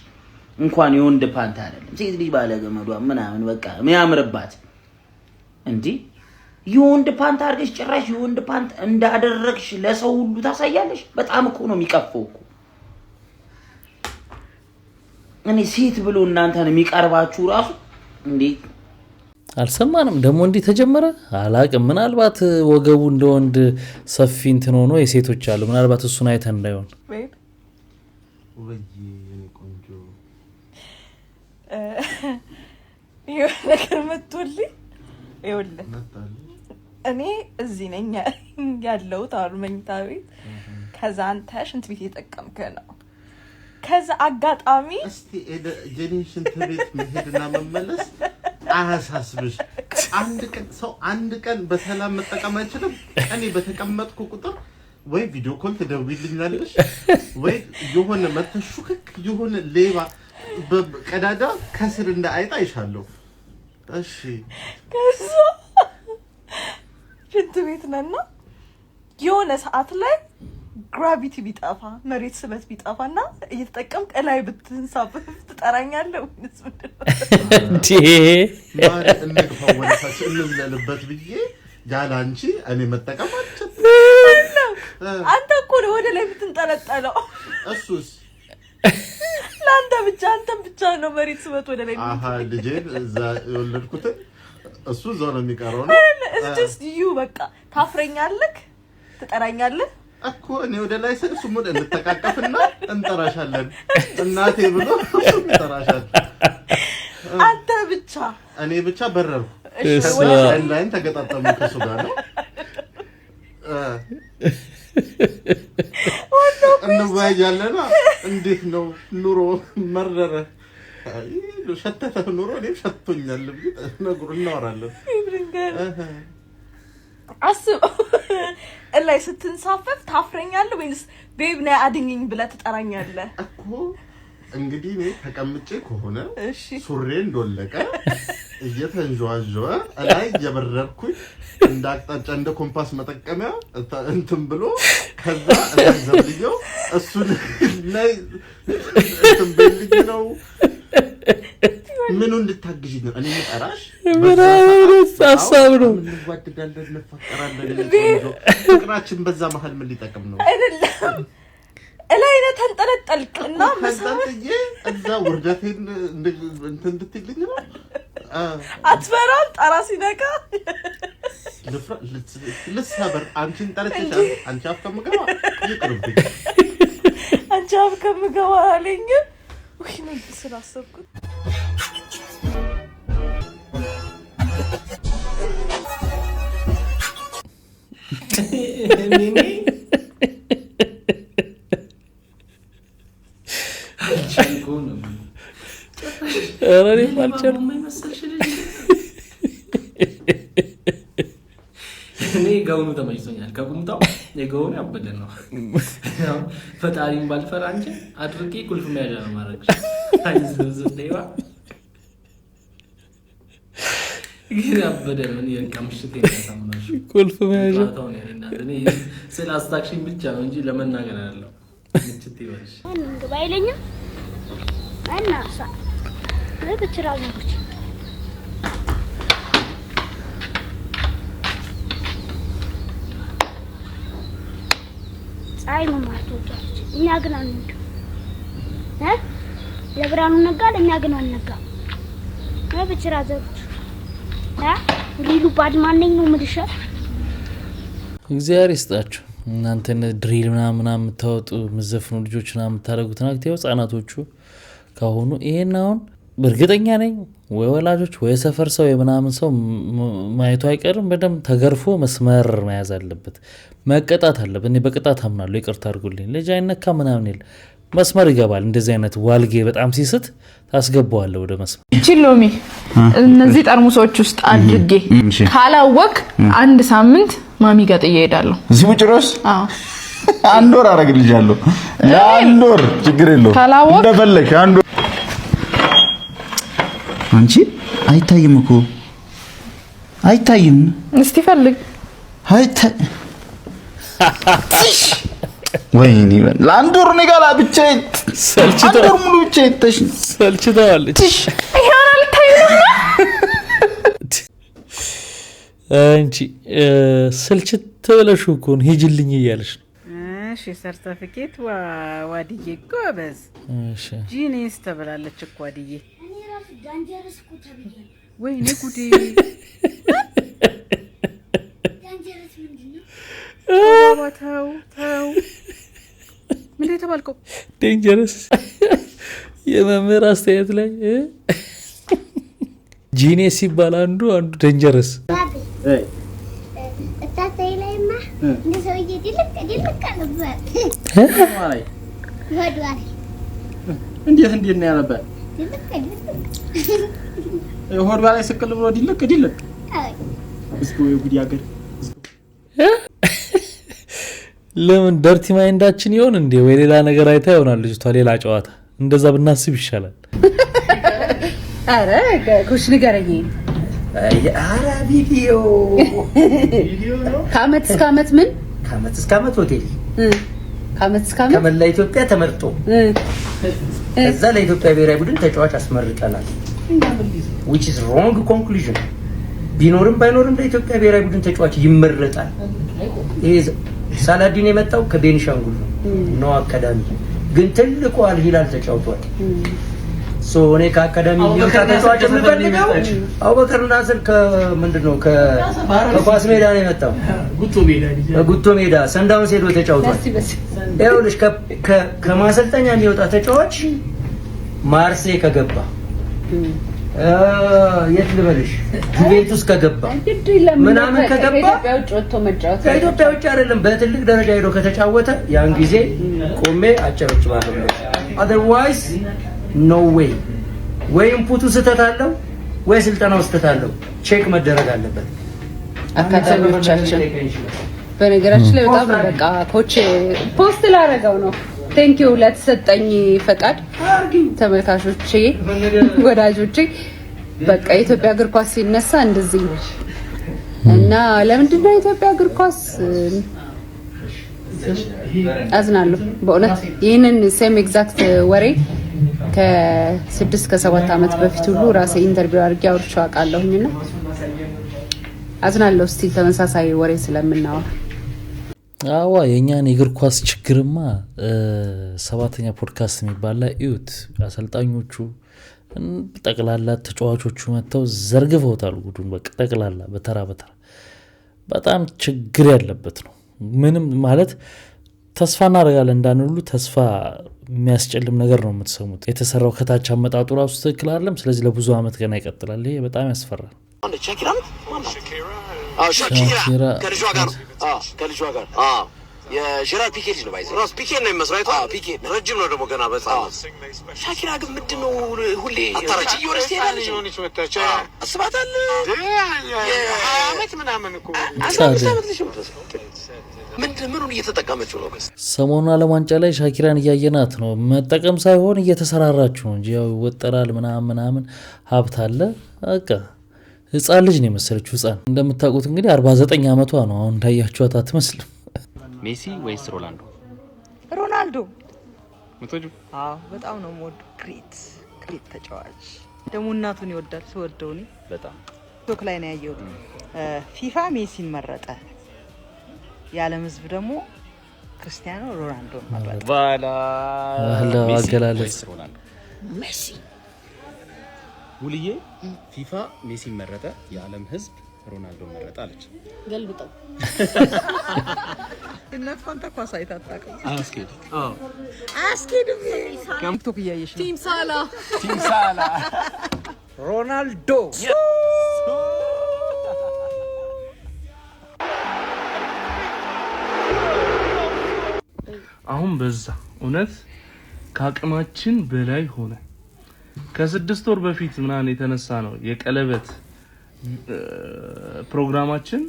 S2: እንኳን የወንድ ፓንት አይደለም ሴት ልጅ ባለገመዷ ምናምን በቃ የሚያምርባት እንዴ የወንድ ፓንት አርገሽ ጭራሽ የወንድ ፓንት እንዳደረግሽ ለሰው ሁሉ ታሳያለሽ በጣም እኮ ነው የሚቀፈው እኮ እኔ ሴት ብሎ እናንተን የሚቀርባችሁ ራሱ እንዴ
S4: አልሰማንም ደግሞ እንዴ ተጀመረ አላቅም ምናልባት ወገቡ እንደወንድ ሰፊ እንትን ሆኖ የሴቶች አሉ ምናልባት እሱን አይተን እንዳይሆን
S7: ነገር መጥቶልኝ ይኸውልህ እኔ እዚህ ነኝ ያለሁት መኝታ ቤት ከዛ አንተ ሽንት ቤት እየጠቀምክ ነው ከዛ አጋጣሚ
S20: እስቲ የኔ ሽንት ቤት መሄድና መመለስ አያሳስብሽ አንድ ቀን በሰላም መጠቀም አይችልም እኔ በተቀመጥኩ ቁጥር ወይ ቪዲዮ ኮል ትደውይልኛለሽ ወይ የሆነ መተሹክክ የሆነ ሌባ በቀዳዳ ከስር እንደ አይጣ ይሻለው እሺ
S7: ከዛ ሽንት ቤት ነና የሆነ ሰዓት ላይ ግራቪቲ ቢጣፋ መሬት ስበት ቢጣፋና እየተጠቀምክ ላይ ብትንሳብህ ትጠራኛለህ ወይስ
S4: እንዴ
S20: ማለት እንግፋው ወለታች እንምለልበት ብዬ ያላንቺ እኔ መጠቀም አልችልም
S7: አንተ እኮ ነው ወደ ላይ ብትንጠለጠለው
S20: እሱስ
S7: ለአንተ ብቻ አንተም ብቻ ነው መሬት ስበት ወደ ላይ
S20: ልጄን እዛ የወለድኩት እሱ እዛው ነው የሚቀረው ነው
S7: it's just you በቃ ታፍረኛለህ ትጠራኛለህ
S20: እኮ እኔ ወደ ላይ ስል እሱም ወደ እንተቃቀፍና እንጠራሻለን እናቴ ብሎ እንጠራሻለን
S7: አንተ ብቻ
S20: እኔ ብቻ በረርኩ ላይን ተገጣጠሙ ከሱ ጋር ነው እንወያያለን እንዴት ነው ኑሮ መረረ ሸተተ ኑሮ እኔም ሸቶኛል ነግሩ እናወራለን
S7: አስብ ላይ ስትንሳፈፍ ታፍረኛለህ ወይስ ቤብ ነይ አድኝኝ ብለህ ትጠራኛለህ
S20: እኮ እንግዲህ እኔ ተቀምጬ ከሆነ ሱሬ እንደወለቀ እየተንጇጇ ላይ እየበረርኩኝ እንዳቅጣጫ እንደ ኮምፓስ መጠቀሚያ እንትን ብሎ ከዛ ዘብልየው እሱን ላይ እንትን በልጅ ነው ምኑ እንድታግዢኝ ነው እኔ መጣራሽ
S4: ምናምን ሐሳብ ነው
S20: እንዋደዳለን እንፈቀራለን ፍቅራችን በዛ መሀል ምን ሊጠቅም ነው
S7: አይደለም እላይነ ተንጠለጠልክና
S20: መሰለኝ እዛ ወርደቴን እንትን እንድትልኝ ነው
S7: አትፈራም ጣራ ሲነካ
S20: ልሰበር አንቺን ጠርቼሻል አንቺ አፍ ከምገባ ይቅርብኝ
S7: አንቺ አፍ ከምገባ አለኝ ወይ ነው ስላሰብኩት
S4: አረኔ ማልቻል
S21: እኔ ጋውኑ ተመችቶኛል። ከቁምጣው የጋውኑ ያበደ ነው። ፈጣሪን ባልፈራ እንጂ አድርጌ ቁልፍ መያዣ ነው ማድረግ። አይዝዝ ደይባ ግን ያበደ ነው። እኔ ከምሽቴ ተሳምናሽ
S4: ቁልፍ መያዣ
S21: እኔ ስለ አስታክሽን ብቻ ነው እንጂ ለመናገር አይደለም። ምችት ይወርሽ
S10: ባይለኛ አናሳ ለብትራው ነው ፀሐይ ነው ማትወጣች። እኛ ግን አንወድ ለብርሃኑ ነጋ ለእኛ ግን አንነጋ ለብትራ ዘሩት ሪሉ ባድማነኝ ነው ምድሻ
S4: እግዚአብሔር ይስጣችሁ። እናንተ ድሪል ምናምን የምታወጡ ምዘፍኑ ልጆች ምናምን የምታደርጉት ናክቴው ህጻናቶቹ ካሁኑ ይሄን አሁን በእርግጠኛ ነኝ ወይ ወላጆች ወይ ሰፈር ሰው የምናምን ሰው ማየቱ አይቀርም። በደንብ ተገርፎ መስመር መያዝ አለበት፣ መቀጣት አለበት። እኔ በቅጣት አምናለሁ። ይቅርታ አድርጉልኝ። ልጅ አይነካ ምናምን ይል መስመር ይገባል። እንደዚህ አይነት ዋልጌ በጣም ሲስት ታስገባዋለህ ወደ መስመር።
S12: እቺ ሎሚ እነዚህ ጠርሙሶች ውስጥ አድርጌ ካላወቅ አንድ ሳምንት ማሚ ጋር ጥዬ እሄዳለሁ።
S18: እዚህ ቡጭሮስ አንድ ወር አረግልሻለሁ። አንድ ወር ችግር የለውም እንደፈለግሽ አንድ ወር። አንቺ አይታይም እኮ አይታይም።
S12: እስቲ ፈልግ።
S18: ወይኔ ለአንድ ወር እኔ ጋር ብቻዬን አንድ ወር ሙሉ ብቻዬን
S4: ሰልችተዋለች።
S12: ይሄን አልታይም
S4: አንቺ ስልችት ብለሽ እኮ ነው ሂጂልኝ እያለሽ ነው።
S22: እሺ ሰርተፊኬት ዋድዬ ጎበዝ።
S4: እሺ
S22: ጂኒስ ተብላለች እኮ ዋድዬ።
S10: እኔ ራሱ ዳንጀረስ እኮ ተብያለሁ።
S22: ወይኔ ጉዴ!
S10: ዳንጀረስ ምንድን ነው?
S22: ተው ምንድን ነው የተባልከው?
S4: ዴንጀረስ የመምህር አስተያየት ላይ ጂኒስ ሲባል አንዱ ዴንጀረስ
S10: እታታይ ላይማ እንደ ሰውዬ ድልቅ ነበር። ወድዋል
S21: እንዴት ነው ያለበት? ሆድ ላይ ስቅል ብሎ ድልቅ እስኩ ጉዲ ያገር
S4: ለምን ደርቲ ማይንዳችን ይሆን እንዴ? ወይ ሌላ ነገር አይታ ይሆናል ልጅቷ፣ ሌላ ጨዋታ። እንደዛ ብናስብ ይሻላል።
S22: አረ ኩሽ ንገረኝ።
S21: አረ ቪዲዮ
S22: ከአመት እስከ አመት ምን
S21: ከአመት እስከ አመት ሆቴል
S22: ከአመት እስከ አመት
S21: ከመላ ኢትዮጵያ ተመርጦ ከዛ ለኢትዮጵያ ብሔራዊ ቡድን ተጫዋች አስመርቀናል። which is wrong conclusion። ቢኖርም ባይኖርም ለኢትዮጵያ ብሔራዊ ቡድን ተጫዋች ይመረጣል። ይሄ ሳላዲን የመጣው ከቤኒሻንጉል ነው አካዳሚ፣ ግን ትልቁ አልሂላል ተጫውቷል። እኔ ከአካዳሚ የሚወጣ ተጫዋች የምፈልገው አቡበከር ናስር ከምንድነው ከኳስ ሜዳ ነው የመጣው። ጉቶ ሜዳ ሰንዳውንስ ሄዶ ተጫውቷል። ይኸውልሽ ከማሰልጠኛ የሚወጣ ተጫዋች ማርሴይ ከገባ የት ልበልሽ ጁቬንቱስ ከገባ ምናምን ከገባ ከኢትዮጵያ ውጭ አይደለም በትልቅ ደረጃ ሄዶ ከተጫወተ ያን ጊዜ ቆሜ አጨበጭባለሁ። otherwise no way። ወይ ኢንፑቱ ስህተት አለው ወይ ስልጠናው ስህተት አለው። ቼክ መደረግ አለበት።
S22: አካዳሚዎቻችን በነገራችን ላይ በጣም በቃ ኮች ፖስት ላደረገው ነው። ቴንክ ዩ ለተሰጠኝ ፈቃድ ተመልካቾቼ፣ ወዳጆቼ። በቃ የኢትዮጵያ እግር ኳስ ሲነሳ እንደዚህ እና ለምንድን ነው የኢትዮጵያ እግር ኳስ አዝናለሁ በእውነት። ይህንን ሴም ኤግዛክት ወሬ ከ6 ከ7 አመት በፊት ሁሉ ራሴ ኢንተርቪው አድርጌ አውርቼው አውቃለሁኝና አዝናለሁ ስቲል ተመሳሳይ ወሬ ስለምናወራ።
S4: አዋ የኛን የእግር ኳስ ችግርማ 7ኛ ፖድካስት የሚባል ላይ እዩት። አሰልጣኞቹ ጠቅላላ ተጫዋቾቹ መጥተው ዘርግፈውታል ጉዱን። በቃ ጠቅላላ በተራ በጣም ችግር ያለበት ነው። ምንም ማለት ተስፋ እናደርጋለን እንዳንሉ ተስፋ የሚያስጨልም ነገር ነው የምትሰሙት። የተሰራው ከታች አመጣጡ ራሱ ትክክል አይደለም። ስለዚህ ለብዙ አመት ገና ይቀጥላል። ይሄ በጣም ያስፈራል።
S3: ሻኪራ ከልጇ ጋር
S1: የጀራርድ ፒኬ ልጅ ነው ባይዘ ራስ ፒኬ ነው የሚመስለው አይቷ ፒኬ ረጅም ነው ደግሞ ገና በጻፍ ሻኪራ ግን ምንድነው ሁሌ አታራጭ ይወርስ ያለች ሆነች መጣች አስባታል የአመት ምናምን እኮ አስባታል ምኑን እየተጠቀመችው ነው?
S4: ሰሞኑን ዓለም ዋንጫ ላይ ሻኪራን እያየናት ነው። መጠቀም ሳይሆን እየተሰራራችሁ ነው እንጂ ያው ይወጠራል ምናምን ሀብት አለ። በቃ ህፃን ልጅ ነው የመሰለችው። ህፃን እንደምታውቁት እንግዲህ 49 ዓመቷ ነው። አሁን እንዳያችኋት አትመስልም።
S5: ሜሲ ወይስ ሮናልዶ?
S7: ሮናልዶ
S5: ምትወጁ?
S7: አዎ በጣም ነው የምወደው። ግሬት ተጫዋች ደግሞ እናቱን ይወዳል። ስወደው እኔ
S5: በጣም
S7: ቶክ ላይ ነው ያየሁት። ፊፋ ሜሲን መረጠ። የዓለም ህዝብ ደግሞ ክርስቲያኖ ሮናልዶ መረጠ።
S5: ባላ
S4: አገላለጽ
S7: ሜሲ
S5: ሙልዬ ፊፋ ሜሲ መረጠ፣ የዓለም ህዝብ ሮናልዶ መረጠ አለች።
S7: ገልብጠው እናት ፋንታ ኳስ አይታጣቀም አስኬድም ቲክቶክ እያየሽ ነው።
S22: ቲም ሳላ
S9: ሮናልዶ
S23: አሁን በዛ እውነት ከአቅማችን በላይ ሆነ። ከ6 ወር በፊት ምናምን የተነሳ ነው የቀለበት ፕሮግራማችን።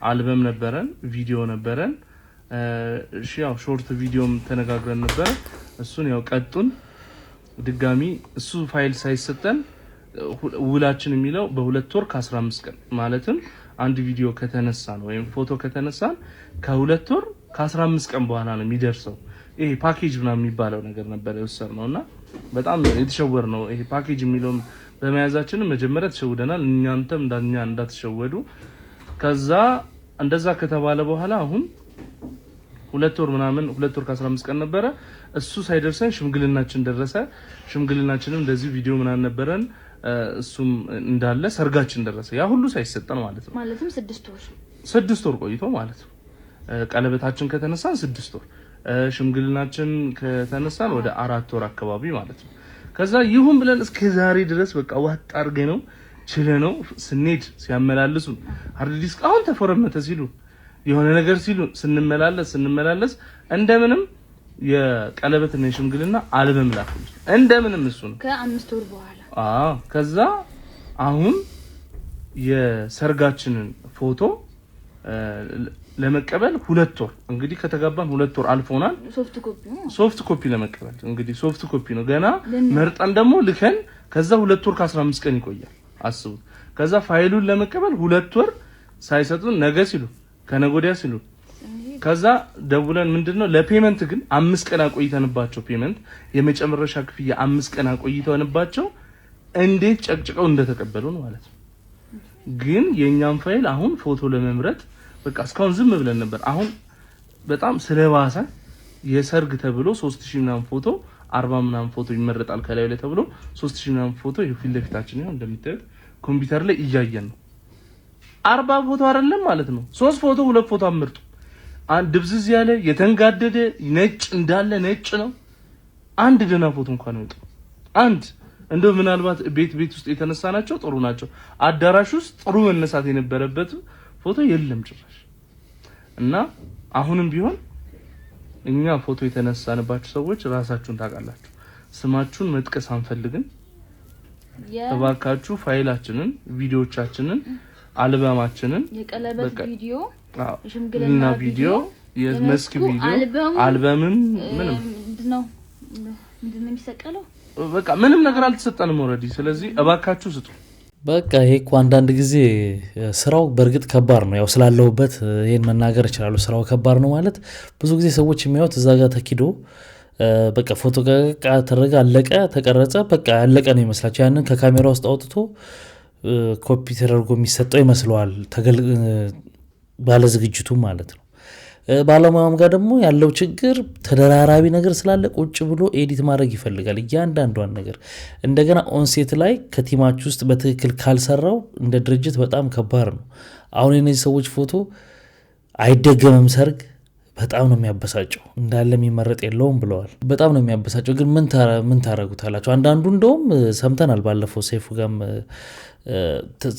S23: አልበም ነበረን፣ ቪዲዮ ነበረን። ያው ሾርት ቪዲዮም ተነጋግረን ነበር። እሱን ያው ቀጡን ድጋሚ እሱ ፋይል ሳይሰጠን ውላችን የሚለው በ2 ወር ከ15 ቀን ማለትም አንድ ቪዲዮ ከተነሳ ነው ወይም ፎቶ ከተነሳን ከ2 ወር ከ15 ቀን በኋላ ነው የሚደርሰው። ይሄ ፓኬጅ ምናምን የሚባለው ነገር ነበር የወሰድነውና በጣም የተሸወር ነው። ይሄ ፓኬጅ የሚለውን በመያዛችን መጀመሪያ ተሸውደናል። እናንተም እንዳኛ እንዳትሸወዱ። ከዛ እንደዛ ከተባለ በኋላ አሁን 2 ወር ምናምን 2 ወር ከ15 ቀን ነበረ። እሱ ሳይደርሰን ሽምግልናችን ደረሰ። ሽምግልናችንም እንደዚህ ቪዲዮ ምናምን ነበረን። እሱም እንዳለ ሰርጋችን ደረሰ። ያ ሁሉ ሳይሰጠን ማለት ነው።
S22: ማለትም 6
S23: ወር ቆይቶ ማለት ነው። ቀለበታችን ከተነሳን 6 ወር፣ ሽምግልናችን ከተነሳን ወደ 4 ወር አካባቢ ማለት ነው። ከዛ ይሁን ብለን እስከ ዛሬ ድረስ በቃ ዋጥ አርገ ነው ችለ ነው ስንሄድ ሲያመላልሱ ሃርድ ዲስክ አሁን ተፈረመተ ሲሉ የሆነ ነገር ሲሉ ስንመላለስ እንደምንም የቀለበትና የሽምግልና አልበም ላኩልኝ። እንደምንም እሱ ነው
S22: ከ5 ወር በኋላ
S23: ከዛ አሁን የሰርጋችንን ፎቶ ለመቀበል 2 ወር እንግዲህ ከተጋባን 2 ወር አልፎናል። ሶፍት ኮፒ ለመቀበል እንግዲህ ሶፍት ኮፒ ነው ገና መርጠን ደግሞ ልከን ከዛ 2 ወር ከ15 ቀን ይቆያል። አስቡት። ከዛ ፋይሉን ለመቀበል 2 ወር ሳይሰጡን ነገ ሲሉ ከነጎዲያ ሲሉ ከዛ ደውለን ምንድነው ለፔመንት ግን 5 ቀን አቆይተንባቸው ፔመንት የመጨረሻ ክፍያ 5 ቀን አቆይተንባቸው እንዴት ጨቅጭቀው እንደተቀበሉን ማለት ነው። ግን የኛን ፋይል አሁን ፎቶ ለመምረጥ በቃ እስካሁን ዝም ብለን ነበር። አሁን በጣም ስለባሰ የሰርግ ተብሎ 3000 ምናምን ፎቶ 40 ምናምን ፎቶ ይመረጣል ከላይ ላይ ተብሎ 3000 ምናምን ፎቶ ይፊት ለፊታችን ነው እንደምታዩት ኮምፒውተር ላይ እያየን ነው። 40 ፎቶ አይደለም ማለት ነው። 3 ፎቶ 2 ፎቶ አምርጡ። አንድ ድብዝዝ ያለ የተንጋደደ ነጭ እንዳለ ነጭ ነው። አንድ ደህና ፎቶ እንኳን ነው አንድ እንደው ምናልባት ቤት ውስጥ የተነሳናቸው ጥሩ ናቸው። አዳራሽ ውስጥ ጥሩ መነሳት የነበረበት ፎቶ የለም ጭራሽ። እና አሁንም ቢሆን እኛ ፎቶ የተነሳንባችሁ ሰዎች ራሳችሁን ታውቃላችሁ። ስማችሁን መጥቀስ አንፈልግም። ተባካችሁ ፋይላችንን፣ ቪዲዮዎቻችንን፣ አልበማችንን
S22: የቀለበት ቪዲዮ፣
S23: ሽምግልና ቪዲዮ፣ የመስክ ቪዲዮ፣ አልበምን ምንም
S22: ምንድነው የሚሰቀለው
S23: በቃ ምንም ነገር አልተሰጠንም ኦሬዲ። ስለዚህ እባካችሁ ስጡ።
S4: በቃ ይሄ እኮ አንዳንድ ጊዜ ስራው በእርግጥ ከባድ ነው። ያው ስላለሁበት ይሄን መናገር እችላለሁ። ስራው ከባድ ነው ማለት ብዙ ጊዜ ሰዎች የሚያዩት እዛ ጋር ተኪዶ በቃ ፎቶ ጋር ተደረገ፣ አለቀ፣ ተቀረጸ፣ በቃ ያለቀ ነው ይመስላቸው። ያንን ከካሜራ ውስጥ አውጥቶ ኮፒ ተደርጎ የሚሰጠው ይመስለዋል ባለ ዝግጅቱ ማለት ነው። ባለሙያውም ጋር ደግሞ ያለው ችግር ተደራራቢ ነገር ስላለ ቁጭ ብሎ ኤዲት ማድረግ ይፈልጋል እያንዳንዷን ነገር። እንደገና ኦንሴት ላይ ከቲማችሁ ውስጥ በትክክል ካልሰራው እንደ ድርጅት በጣም ከባድ ነው። አሁን የነዚህ ሰዎች ፎቶ አይደገምም ሰርግ በጣም ነው የሚያበሳጨው። እንዳለ የሚመረጥ የለውም ብለዋል። በጣም ነው የሚያበሳጨው። ግን ምን ታረጉታላችሁ? አንዳንዱ እንደውም ሰምተናል ባለፈው ሰይፉ ጋርም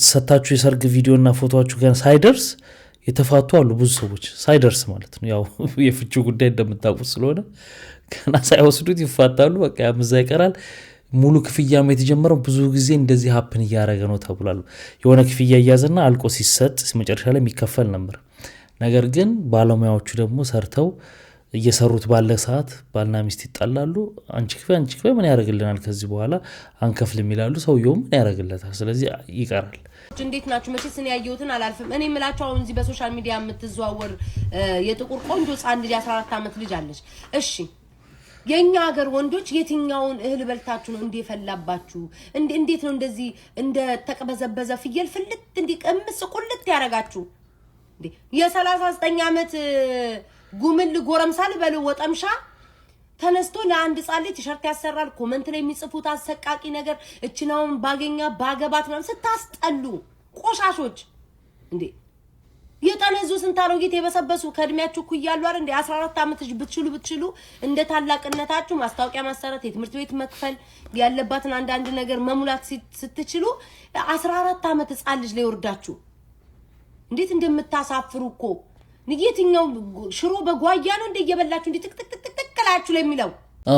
S4: ሰታችሁ የሰርግ ቪዲዮና ፎቶአችሁ ጋር ሳይደርስ የተፋቱ አሉ ብዙ ሰዎች ሳይደርስ ማለት ነው። ያው የፍቹ ጉዳይ እንደምታውቁት ስለሆነ ገና ሳይወስዱት ይፋታሉ። በቃ ያምዛ ይቀራል። ሙሉ ክፍያም የተጀመረው ብዙ ጊዜ እንደዚህ ሀፕን እያደረገ ነው ተብሏል። የሆነ ክፍያ እያዘና አልቆ ሲሰጥ መጨረሻ ላይ የሚከፈል ነበር። ነገር ግን ባለሙያዎቹ ደግሞ ሰርተው እየሰሩት ባለ ሰዓት ባልና ሚስት ይጣላሉ። አንቺ ክፈይ ምን ያደርግልናል ከዚህ በኋላ አንከፍልም ይላሉ። ሰውየው ምን ያደርግለታል? ስለዚህ ይቀራል።
S6: እንዴት ናችሁ? መቼስ እኔ ያየሁትን አላልፍም። እኔ የምላችሁ አሁን እዚህ በሶሻል ሚዲያ የምትዘዋወር የጥቁር ቆንጆ ህፃን ልጅ 14 ዓመት ልጅ አለች። እሺ የኛ ሀገር ወንዶች የትኛውን እህል በልታችሁ ነው እንዴ ፈላባችሁ? እንዴት ነው እንደዚህ እንደ ተቀበዘበዘ ፍየል ፍልጥ እንዴ ቀምስ ቁልጥ ያረጋችሁ? እንዴ የ39 ዓመት ጉምል ጎረምሳል በለው ወጠምሻ ተነስቶ ለአንድ ጻል ቲሸርት ያሰራል። ኮሜንት ላይ የሚጽፉት አሰቃቂ ነገር እችናውን ባገኛ ባገባት ነው ስታስጠሉ ቆሻሾች። እንዴ የጠነዙ ስንታሮጊት የበሰበሱ ከእድሜያችሁ ኩያሉ አይደል? እንዴ 14 ዓመት ልጅ ብትችሉ እንደ ታላቅነታችሁ ማስታወቂያ ማሰራት የትምህርት ቤት መክፈል ያለባትን አንዳንድ ነገር መሙላት ስትችሉ 14 ዓመት ህፃን ልጅ ላይ ወርዳችሁ እንዴት እንደምታሳፍሩ እኮ። ንየትኛው ሽሮ በጓያ ነው እንደ እየበላችሁ እንዴ ትክክላችሁ ለሚለው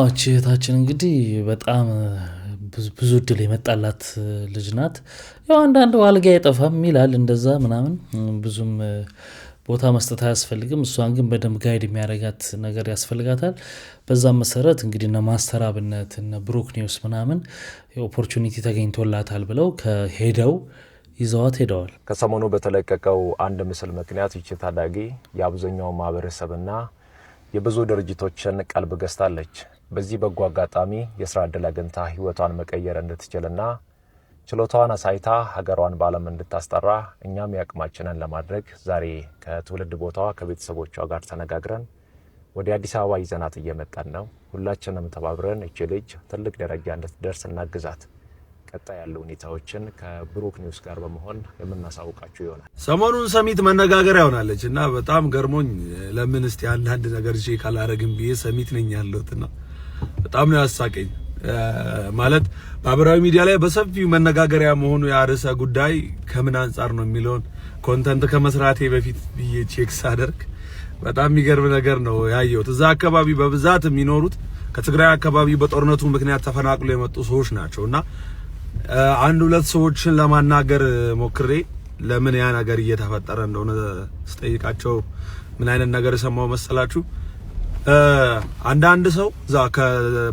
S4: እህታችን እንግዲህ በጣም ብዙ ድል የመጣላት ልጅ ናት። ያው አንዳንድ ዋልጋ አይጠፋም ይላል እንደዛ ምናምን ብዙም ቦታ መስጠት አያስፈልግም። እሷን ግን በደንብ ጋይድ የሚያደርጋት ነገር ያስፈልጋታል። በዛም መሰረት እንግዲህ እነ ማስተር አብነት እነ ብሩክ ኒውስ ምናምን ኦፖርቹኒቲ ተገኝቶላታል ብለው ከሄደው ይዘዋት ሄደዋል።
S8: ከሰሞኑ በተለቀቀው አንድ ምስል ምክንያት ይቺ ታዳጊ የአብዛኛው ማህበረሰብና የብዙ ድርጅቶችን ቀልብ ገዝታለች። በዚህ በጎ አጋጣሚ የስራ ዕድል አግኝታ ህይወቷን መቀየር እንድትችልና ችሎታዋን አሳይታ ሀገሯን በዓለም እንድታስጠራ እኛም ያቅማችንን ለማድረግ ዛሬ ከትውልድ ቦታዋ ከቤተሰቦቿ ጋር ተነጋግረን ወደ አዲስ አበባ ይዘናት እየመጣን ነው። ሁላችንም ተባብረን እቺ ልጅ ትልቅ ደረጃ እንድትደርስ እናግዛት። ቀጣይ ያለው ሁኔታዎችን ከብሩክ ኒውስ ጋር በመሆን የምናሳውቃችሁ ይሆናል።
S11: ሰሞኑን ሰሚት መነጋገሪያ ሆናለች እና በጣም ገርሞኝ ለምን እስቲ አንድ ነገር ሼክ አላረግም ብዬ ሰሚት ነኝ ያለሁትና በጣም ነው ያሳቀኝ። ማለት ማህበራዊ ሚዲያ ላይ በሰፊው መነጋገሪያ መሆኑ ያርሰ ጉዳይ ከምን አንፃር ነው የሚለውን ኮንተንት ከመስራቴ በፊት ብዬ ቼክ ሳደርግ በጣም የሚገርም ነገር ነው ያየሁት። እዛ አካባቢ በብዛት የሚኖሩት ከትግራይ አካባቢ በጦርነቱ ምክንያት ተፈናቅለው የመጡ ሰዎች ናቸውና አንድ ሁለት ሰዎችን ለማናገር ሞክሬ ለምን ያ ነገር እየተፈጠረ እንደሆነ ስጠይቃቸው ምን አይነት ነገር ሰማው መሰላችሁ? አንዳንድ ሰው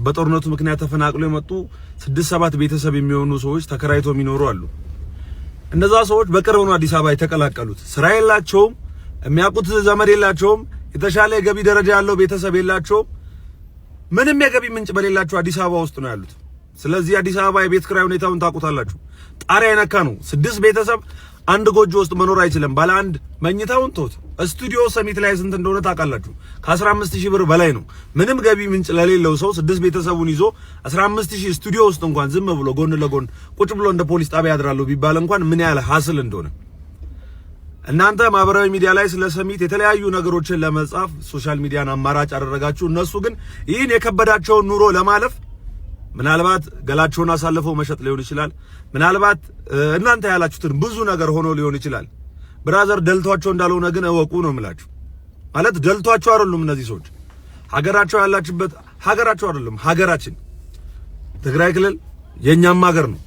S11: በጦርነቱ ምክንያት ተፈናቅለው የመጡ 6-7 ቤተሰብ የሚሆኑ ሰዎች ተከራይቶ የሚኖሩ አሉ። እነዛ ሰዎች በቅርብ ነው አዲስ አበባ የተቀላቀሉት። ስራ የላቸውም፣ የሚያውቁት ዘመድ የላቸውም፣ የተሻለ የገቢ ደረጃ ያለው ቤተሰብ የላቸውም። ምንም የገቢ ምንጭ በሌላቸው አዲስ አበባ ውስጥ ነው ያሉት። ስለዚህ አዲስ አበባ የቤት ኪራይ ሁኔታውን ታውቁታላችሁ። ጣሪያ የነካ ነው። 6 ቤተሰብ አንድ ጎጆ ውስጥ መኖር አይችልም። ባለ አንድ መኝታውን ተውት። ስቱዲዮ ሰሚት ላይ ስንት እንደሆነ ታውቃላችሁ? ከ15000 ብር በላይ ነው። ምንም ገቢ ምንጭ ለሌለው ሰው 6 ቤተሰቡን ይዞ 15000 ስቱዲዮ ውስጥ እንኳን ዝም ብሎ ጎን ለጎን ቁጭ ብሎ እንደ ፖሊስ ጣቢያ ያድራሉ ቢባል እንኳን ምን ያህል ሀስል እንደሆነ እናንተ ማህበራዊ ሚዲያ ላይ ስለ ሰሚት የተለያዩ ነገሮችን ለመጻፍ ሶሻል ሚዲያን አማራጭ አደረጋችሁ። እነሱ ግን ይህን የከበዳቸውን ኑሮ ለማለፍ ምናልባት ገላቸውን አሳልፈው መሸጥ ሊሆን ይችላል። ምናልባት እናንተ ያላችሁትን ብዙ ነገር ሆኖ ሊሆን ይችላል። ብራዘር ደልቷቸው እንዳልሆነ ግን እወቁ ነው የምላችሁ። ማለት ደልቷቸው አይደሉም እነዚህ ሰዎች። ሀገራቸው ያላችበት ሀገራቸው አይደለም፣ ሀገራችን ትግራይ ክልል የኛም ሀገር ነው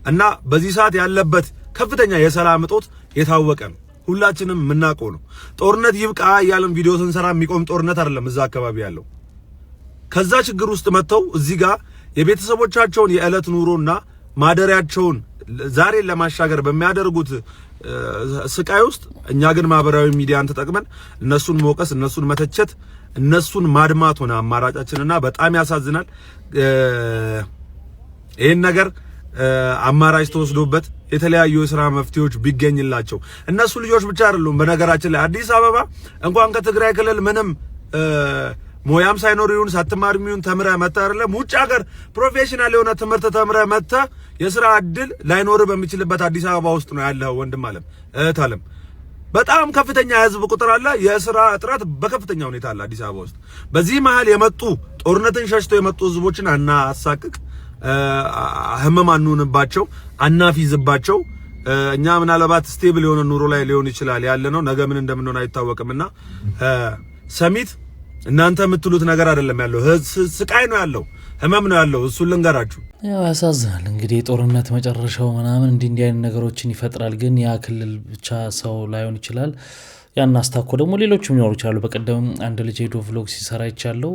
S11: እና በዚህ ሰዓት ያለበት ከፍተኛ የሰላም እጦት የታወቀ ነው። ሁላችንም የምናውቀው ነው። ጦርነት ይብቃ ያለን ቪዲዮ ስንሰራ የሚቆም ጦርነት አይደለም እዛ አካባቢ ያለው። ከዛ ችግር ውስጥ መጥተው እዚህ ጋር የቤተሰቦቻቸውን የዕለት ኑሮና ማደሪያቸውን ዛሬ ለማሻገር በሚያደርጉት ስቃይ ውስጥ እኛ ግን ማህበራዊ ሚዲያን ተጠቅመን እነሱን መውቀስ፣ እነሱን መተቸት፣ እነሱን ማድማት ሆነ አማራጫችንና በጣም ያሳዝናል። ይሄን ነገር አማራጭ ተወስዶበት የተለያዩ የሥራ መፍትሄዎች ቢገኝላቸው እነሱ ልጆች ብቻ አይደሉም። በነገራችን ላይ አዲስ አበባ እንኳን ከትግራይ ክልል ምንም ሞያም ሳይኖር ይሁን ሳትማር ይሁን ተምረ መጣ አይደለም ውጭ ሀገር ፕሮፌሽናል የሆነ ትምህርት ተምረ መጣ የሥራ እድል ላይኖር በሚችልበት አዲስ አበባ ውስጥ ነው ያለው ወንድም አለም እህት አለም። በጣም ከፍተኛ የህዝብ ቁጥር አለ። የሥራ እጥረት በከፍተኛ ሁኔታ አለ አዲስ አበባ ውስጥ። በዚህ መሃል የመጡ ጦርነትን ሸሽተው የመጡ ህዝቦችን አናሳቅቅ፣ ህመም አንሆንባቸው፣ አናፊዝባቸው። እኛ ምናልባት ስቴብል የሆነ ኑሮ ላይ ሊሆን ይችላል ያለ ነው። ነገ ምን እንደምንሆን አይታወቅምና ሰሚት እናንተ የምትሉት ነገር አይደለም ያለው፣ ስቃይ ነው ያለው፣ ህመም ነው ያለው። እሱን ልንገራችሁ።
S4: ያው ያሳዝናል እንግዲህ የጦርነት መጨረሻው ምናምን እንዲህ አይነት ነገሮችን ይፈጥራል። ግን ያ ክልል ብቻ ሰው ላይሆን ይችላል። ያን አስታኮ ደግሞ ሌሎችም ሊኖሩ ይችላሉ። በቀደም አንድ ልጅ ሄዶ ቭሎግ ሲሰራ ይቻለው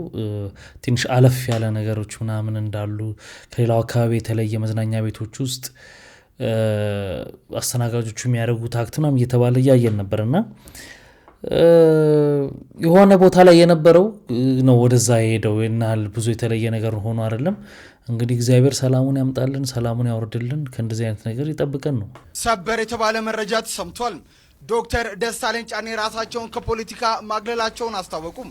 S4: ትንሽ አለፍ ያለ ነገሮች ምናምን እንዳሉ ከሌላው አካባቢ የተለየ መዝናኛ ቤቶች ውስጥ አስተናጋጆቹ የሚያደርጉት አክት ምናምን እየተባለ እያየን ነበርና የሆነ ቦታ ላይ የነበረው ነው ወደዛ ሄደው እናል ብዙ የተለየ ነገር ሆኖ አይደለም። እንግዲህ እግዚአብሔር ሰላሙን ያምጣልን፣ ሰላሙን ያወርድልን፣ ከእንደዚህ አይነት ነገር ይጠብቀን ነው።
S13: ሰበር የተባለ መረጃ ተሰምቷል። ዶክተር ደሳለኝ ጫኔ ራሳቸውን ከፖለቲካ ማግለላቸውን አስታወቁም።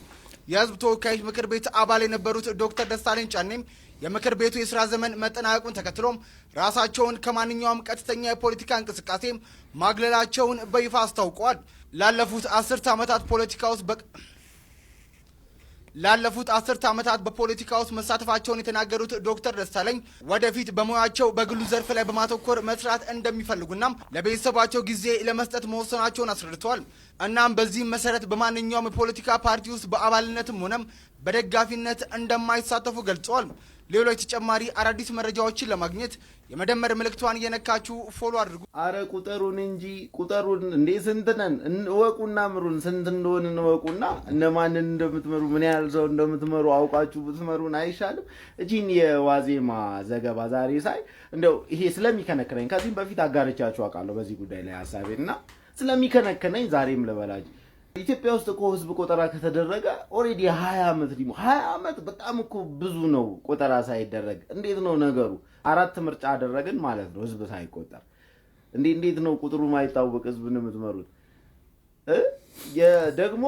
S13: የህዝብ ተወካዮች ምክር ቤት አባል የነበሩት ዶክተር ደሳለኝ ጫኔም የምክር ቤቱ የሥራ ዘመን መጠናቀቁን ተከትሎም ራሳቸውን ከማንኛውም ቀጥተኛ የፖለቲካ እንቅስቃሴ ማግለላቸውን በይፋ አስታውቀዋል። ላለፉት 10 ዓመታት በፖለቲካ ውስጥ መሳተፋቸውን የተናገሩት ዶክተር ደሳለኝ ወደፊት በሙያቸው በግሉ ዘርፍ ላይ በማተኮር መስራት እንደሚፈልጉና ለቤተሰባቸው ጊዜ ለመስጠት መወሰናቸውን አስረድተዋል። እናም በዚህም መሰረት በማንኛውም የፖለቲካ ፓርቲ ውስጥ በአባልነትም ሆነም በደጋፊነት እንደማይሳተፉ ገልጸዋል። ሌሎች ተጨማሪ አዳዲስ መረጃዎችን ለማግኘት የመደመር ምልክቷን እየነካችሁ ፎሎ አድርጉ።
S20: አረ ቁጠሩን እንጂ ቁጠሩን እንዴ! ስንት ነን? እንወቁና ምሩን። ስንት እንደሆነ እንወቁና እነማንን እንደምትመሩ ምን ያህል ሰው እንደምትመሩ አውቃችሁ ብትመሩን አይሻልም? እጂን የዋዜማ ዘገባ ዛሬ ሳይ እንደው ይሄ ስለሚከነከነኝ ከዚህም በፊት አጋርቻችሁ አውቃለሁ በዚህ ጉዳይ ላይ ሐሳቤና ስለሚከነከነኝ ዛሬም ልበላችሁ። ኢትዮጵያ ውስጥ እኮ ህዝብ ቆጠራ ከተደረገ ኦሬዲ 20 ዓመት ሊሞ 20 ዓመት በጣም እኮ ብዙ ነው። ቆጠራ ሳይደረግ እንዴት ነው ነገሩ? 4 ምርጫ አደረግን ማለት ነው ህዝብ ሳይቆጠር። እንዴት ነው ቁጥሩ ማይታወቅ ህዝብን የምትመሩት? ደግሞ